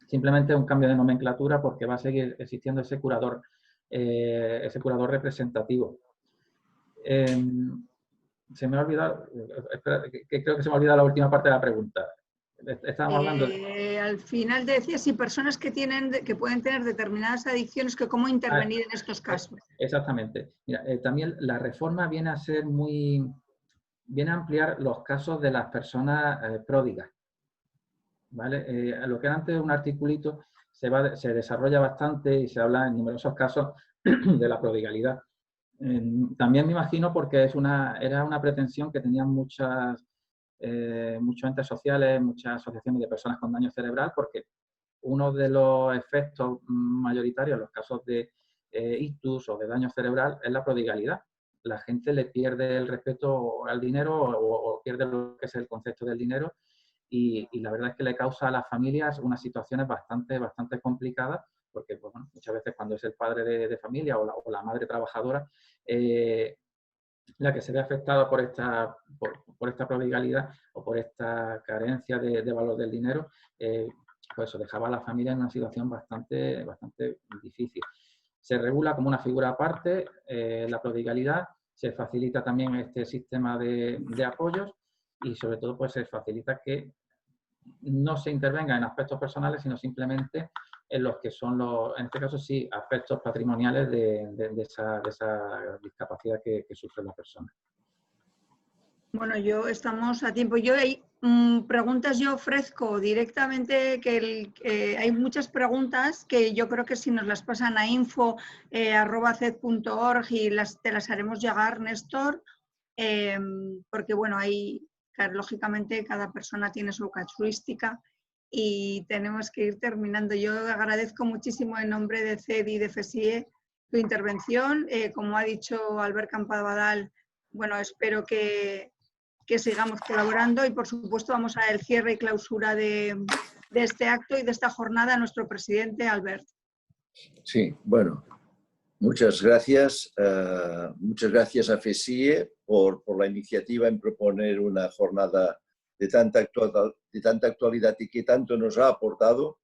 Simplemente es un cambio de nomenclatura porque va a seguir existiendo ese curador representativo. Se me ha olvidado, espera, que creo que se me ha olvidado la última parte de la pregunta. Estábamos hablando al final te decía si personas que pueden tener determinadas adicciones, que cómo intervenir en estos casos. Exactamente. Mira, también la reforma viene a ampliar los casos de las personas pródigas, ¿vale? Lo que era antes un articulito se desarrolla bastante y se habla en numerosos casos de la prodigalidad. También me imagino porque era una pretensión que tenían muchos entes sociales, muchas asociaciones de personas con daño cerebral, porque uno de los efectos mayoritarios en los casos de ictus o de daño cerebral es la prodigalidad. La gente le pierde el respeto al dinero o pierde lo que es el concepto del dinero y la verdad es que le causa a las familias unas situaciones bastante complicadas, porque pues, bueno, muchas veces cuando es el padre de familia o la madre trabajadora, la que se ve afectada por esta prodigalidad o por esta carencia de valor del dinero, pues eso dejaba a la familia en una situación bastante difícil. Se regula como una figura aparte la prodigalidad, se facilita también este sistema de apoyos y sobre todo pues se facilita que no se intervenga en aspectos personales, sino simplemente en los que son en este caso sí, aspectos patrimoniales de esa discapacidad que sufre la persona. Bueno, estamos a tiempo. Yo hay preguntas, yo ofrezco directamente que hay muchas preguntas que yo creo que si nos las pasan a info@ced.org y te las haremos llegar, Néstor, porque bueno, lógicamente cada persona tiene su casuística y tenemos que ir terminando. Yo agradezco muchísimo en nombre de CED y de FESIE tu intervención. Como ha dicho Albert Campadal, bueno, espero que sigamos colaborando y por supuesto vamos a el cierre y clausura de este acto y de esta jornada a nuestro presidente Albert. Sí, bueno, muchas gracias a FESIE por la iniciativa en proponer una jornada de tanta actualidad y que tanto nos ha aportado,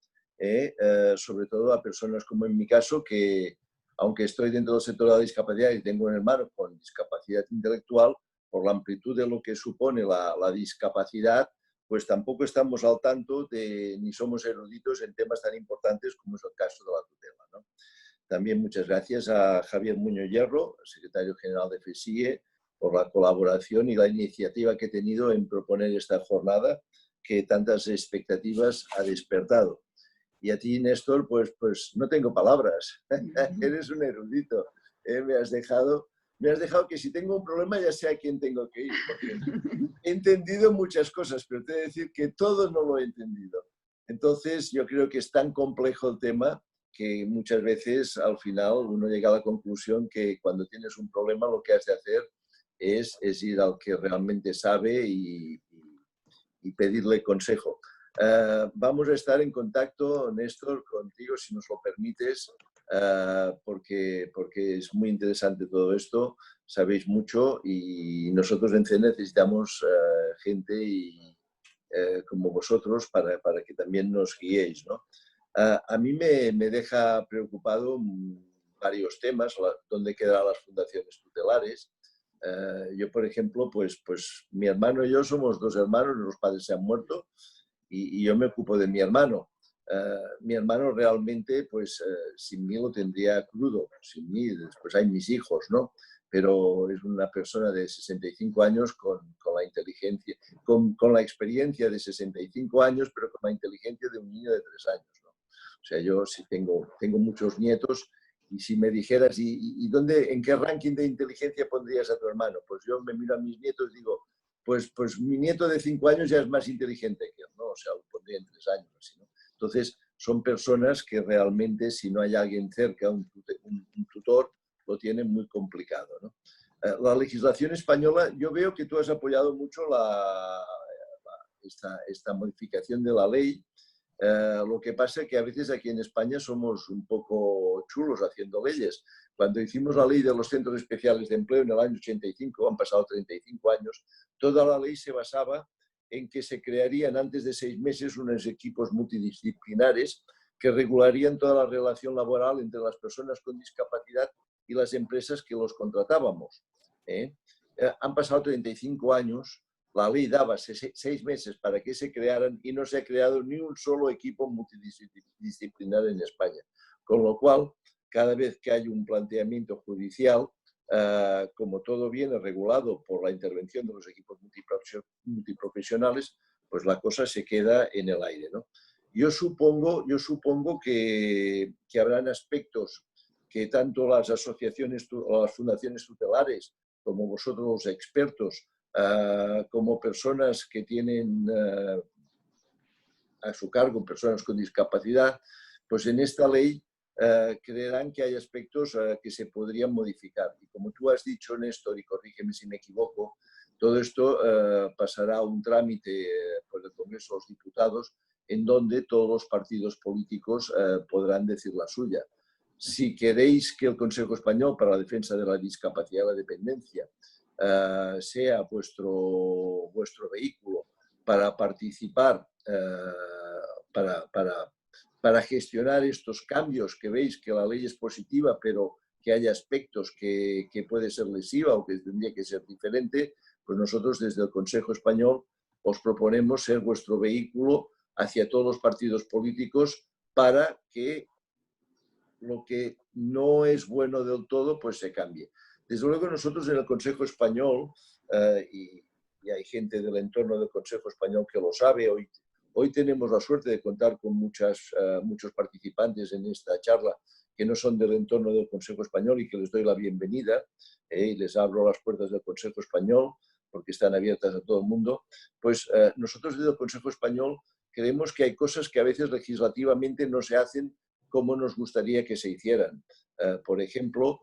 sobre todo a personas como en mi caso, que aunque estoy dentro del sector de la discapacidad y tengo un hermano con discapacidad intelectual, por la amplitud de lo que supone la discapacidad, pues tampoco estamos al tanto ni somos eruditos en temas tan importantes como es el caso de la tutela, ¿no? También muchas gracias a Javier Muñoz Hierro, secretario general de FESIE, por la colaboración y la iniciativa que he tenido en proponer esta jornada que tantas expectativas ha despertado. Y a ti, Néstor, pues no tengo palabras. Eres un erudito. Me has dejado que si tengo un problema ya sé a quién tengo que ir. Porque he entendido muchas cosas, pero te he de decir que todo no lo he entendido. Entonces, yo creo que es tan complejo el tema que muchas veces al final uno llega a la conclusión que cuando tienes un problema lo que has de hacer es ir al que realmente sabe y pedirle consejo. Vamos a estar en contacto, Néstor, contigo, si nos lo permites, porque es muy interesante todo esto, sabéis mucho y nosotros en CED necesitamos gente como vosotros para que también nos guiéis, ¿no? A mí me deja preocupado varios temas, dónde quedan las fundaciones tutelares. Yo, por ejemplo, pues mi hermano y yo somos dos hermanos, los padres se han muerto y yo me ocupo de mi hermano. Mi hermano realmente, pues sin mí lo tendría crudo, sin mí, después hay mis hijos, ¿no? Pero es una persona de 65 años con la inteligencia, con la experiencia de 65 años, pero con la inteligencia de un niño de 3 años, ¿no? O sea, yo sí tengo muchos nietos y si me dijeras, en qué ranking de inteligencia pondrías a tu hermano? Pues yo me miro a mis nietos y digo, pues mi nieto de 5 años ya es más inteligente que él, ¿no? O sea, lo pondría en 3 años, así, ¿no? Entonces, son personas que realmente, si no hay alguien cerca, un tutor, lo tienen muy complicado, ¿no? La legislación española, yo veo que tú has apoyado mucho esta modificación de la ley. Lo que pasa es que a veces aquí en España somos un poco chulos haciendo leyes. Cuando hicimos la ley de los centros especiales de empleo en el año 85, han pasado 35 años, toda la ley se basaba en que se crearían antes de 6 meses unos equipos multidisciplinares que regularían toda la relación laboral entre las personas con discapacidad y las empresas que los contratábamos. Han pasado 35 años, la ley daba 6 meses para que se crearan y no se ha creado ni un solo equipo multidisciplinar en España. Con lo cual, cada vez que hay un planteamiento judicial, como todo viene regulado por la intervención de los equipos multiprofesionales, pues la cosa se queda en el aire, ¿no? Yo supongo que habrán aspectos que tanto las asociaciones o las fundaciones tutelares como vosotros los expertos, como personas que tienen a su cargo personas con discapacidad, pues en esta ley creerán que hay aspectos que se podrían modificar. Y como tú has dicho, Néstor, y corrígeme si me equivoco, todo esto pasará a un trámite por el Congreso de los Diputados, en donde todos los partidos políticos podrán decir la suya. Si queréis que el Consejo Español para la Defensa de la Discapacidad y la Dependencia sea vuestro vehículo para participar, para gestionar estos cambios, que veis que la ley es positiva, pero que haya aspectos que puede ser lesiva o que tendría que ser diferente, pues nosotros desde el Consejo Español os proponemos ser vuestro vehículo hacia todos los partidos políticos para que lo que no es bueno del todo, pues se cambie. Desde luego nosotros en el Consejo Español, y hay gente del entorno del Consejo Español que lo sabe, hoy tenemos la suerte de contar con muchos participantes en esta charla que no son del entorno del Consejo Español y que les doy la bienvenida y les abro las puertas del Consejo Español porque están abiertas a todo el mundo. Pues nosotros desde el Consejo Español creemos que hay cosas que a veces legislativamente no se hacen como nos gustaría que se hicieran. Por ejemplo,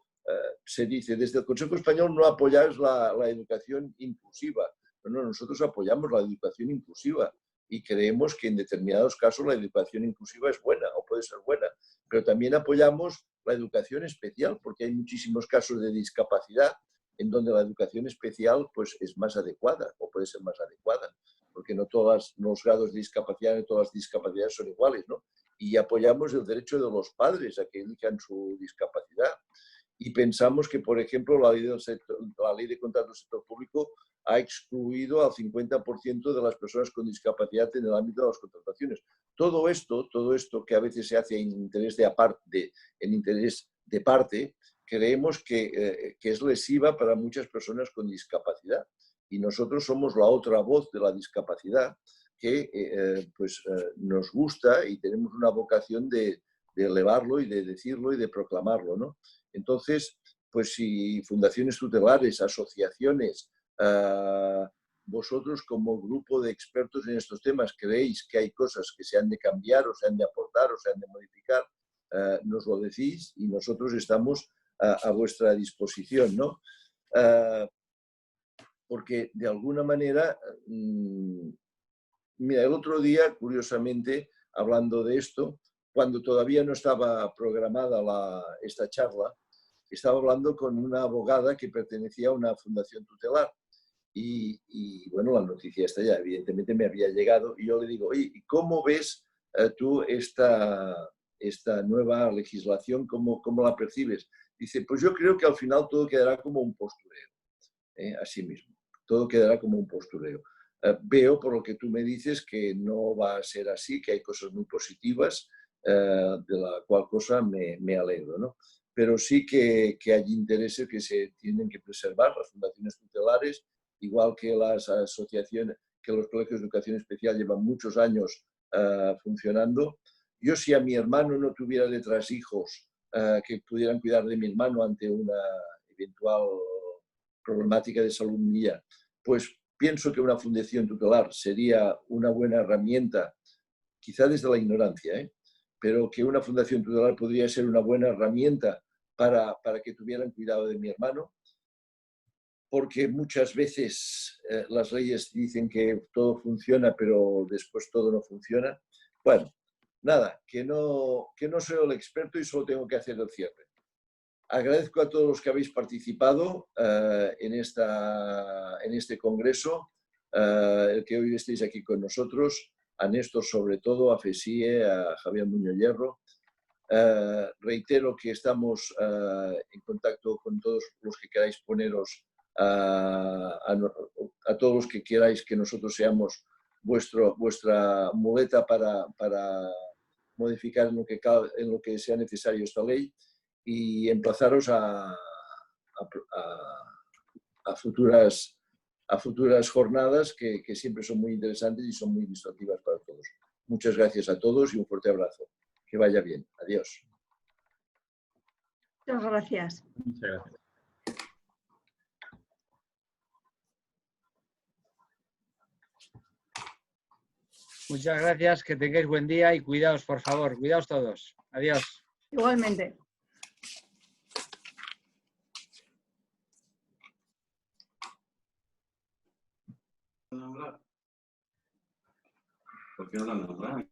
se dice, desde el Consejo Español no apoyáis la educación inclusiva. No, nosotros apoyamos la educación inclusiva y creemos que en determinados casos la educación inclusiva es buena o puede ser buena, pero también apoyamos la educación especial porque hay muchísimos casos de discapacidad en donde la educación especial pues, es más adecuada o puede ser más adecuada, porque no todos los grados de discapacidad ni todas las discapacidades son iguales, ¿no? Y apoyamos el derecho de los padres a que elijan su discapacidad. Y pensamos que, por ejemplo, la ley de contratos del sector público ha excluido al 50% de las personas con discapacidad en el ámbito de las contrataciones. Todo esto que a veces se hace en interés de parte, creemos que es lesiva para muchas personas con discapacidad. Y nosotros somos la otra voz de la discapacidad que nos gusta y tenemos una vocación de elevarlo y de decirlo y de proclamarlo, ¿no? Entonces, pues si fundaciones tutelares, asociaciones, vosotros como grupo de expertos en estos temas creéis que hay cosas que se han de cambiar o se han de aportar o se han de modificar, nos lo decís y nosotros estamos a vuestra disposición, ¿no? Porque de alguna manera, mira, el otro día, curiosamente, hablando de esto, cuando todavía no estaba programada esta charla, estaba hablando con una abogada que pertenecía a una fundación tutelar. Y bueno, la noticia esta ya evidentemente me había llegado y yo le digo, oye, ¿cómo ves tú esta nueva legislación? ¿Cómo la percibes? Dice, pues yo creo que al final todo quedará como un postureo, así mismo, todo quedará como un postureo. Veo por lo que tú me dices que no va a ser así, que hay cosas muy positivas, de la cual cosa me alegro, ¿no? Pero sí que hay intereses que se tienen que preservar, las fundaciones tutelares, igual que las asociaciones, que los colegios de educación especial llevan muchos años funcionando. Yo si a mi hermano no tuviera detrás hijos que pudieran cuidar de mi hermano ante una eventual problemática de salud mía, pues pienso que una fundación tutelar sería una buena herramienta, quizá desde la ignorancia, pero que una fundación tutelar podría ser una buena herramienta para que tuvieran cuidado de mi hermano, porque muchas veces las leyes dicen que todo funciona, pero después todo no funciona. Bueno, nada, que no soy el experto y solo tengo que hacer el cierre. Agradezco a todos los que habéis participado en este congreso, el que hoy estéis aquí con nosotros, a Néstor sobre todo, a FESIE, a Javier Muñoz Hierro. Reitero que estamos en contacto con todos los que queráis poneros, a todos los que queráis que nosotros seamos vuestra muleta para modificar en lo que sea necesario esta ley y emplazaros a futuras jornadas que siempre son muy interesantes y son muy instructivas para todos. Muchas gracias a todos y un fuerte abrazo. Que vaya bien. Adiós. Muchas gracias. Muchas gracias. Muchas gracias, que tengáis buen día y cuidaos, por favor. Cuidaos todos. Adiós. Igualmente. ¿Por qué no lo han nombrado?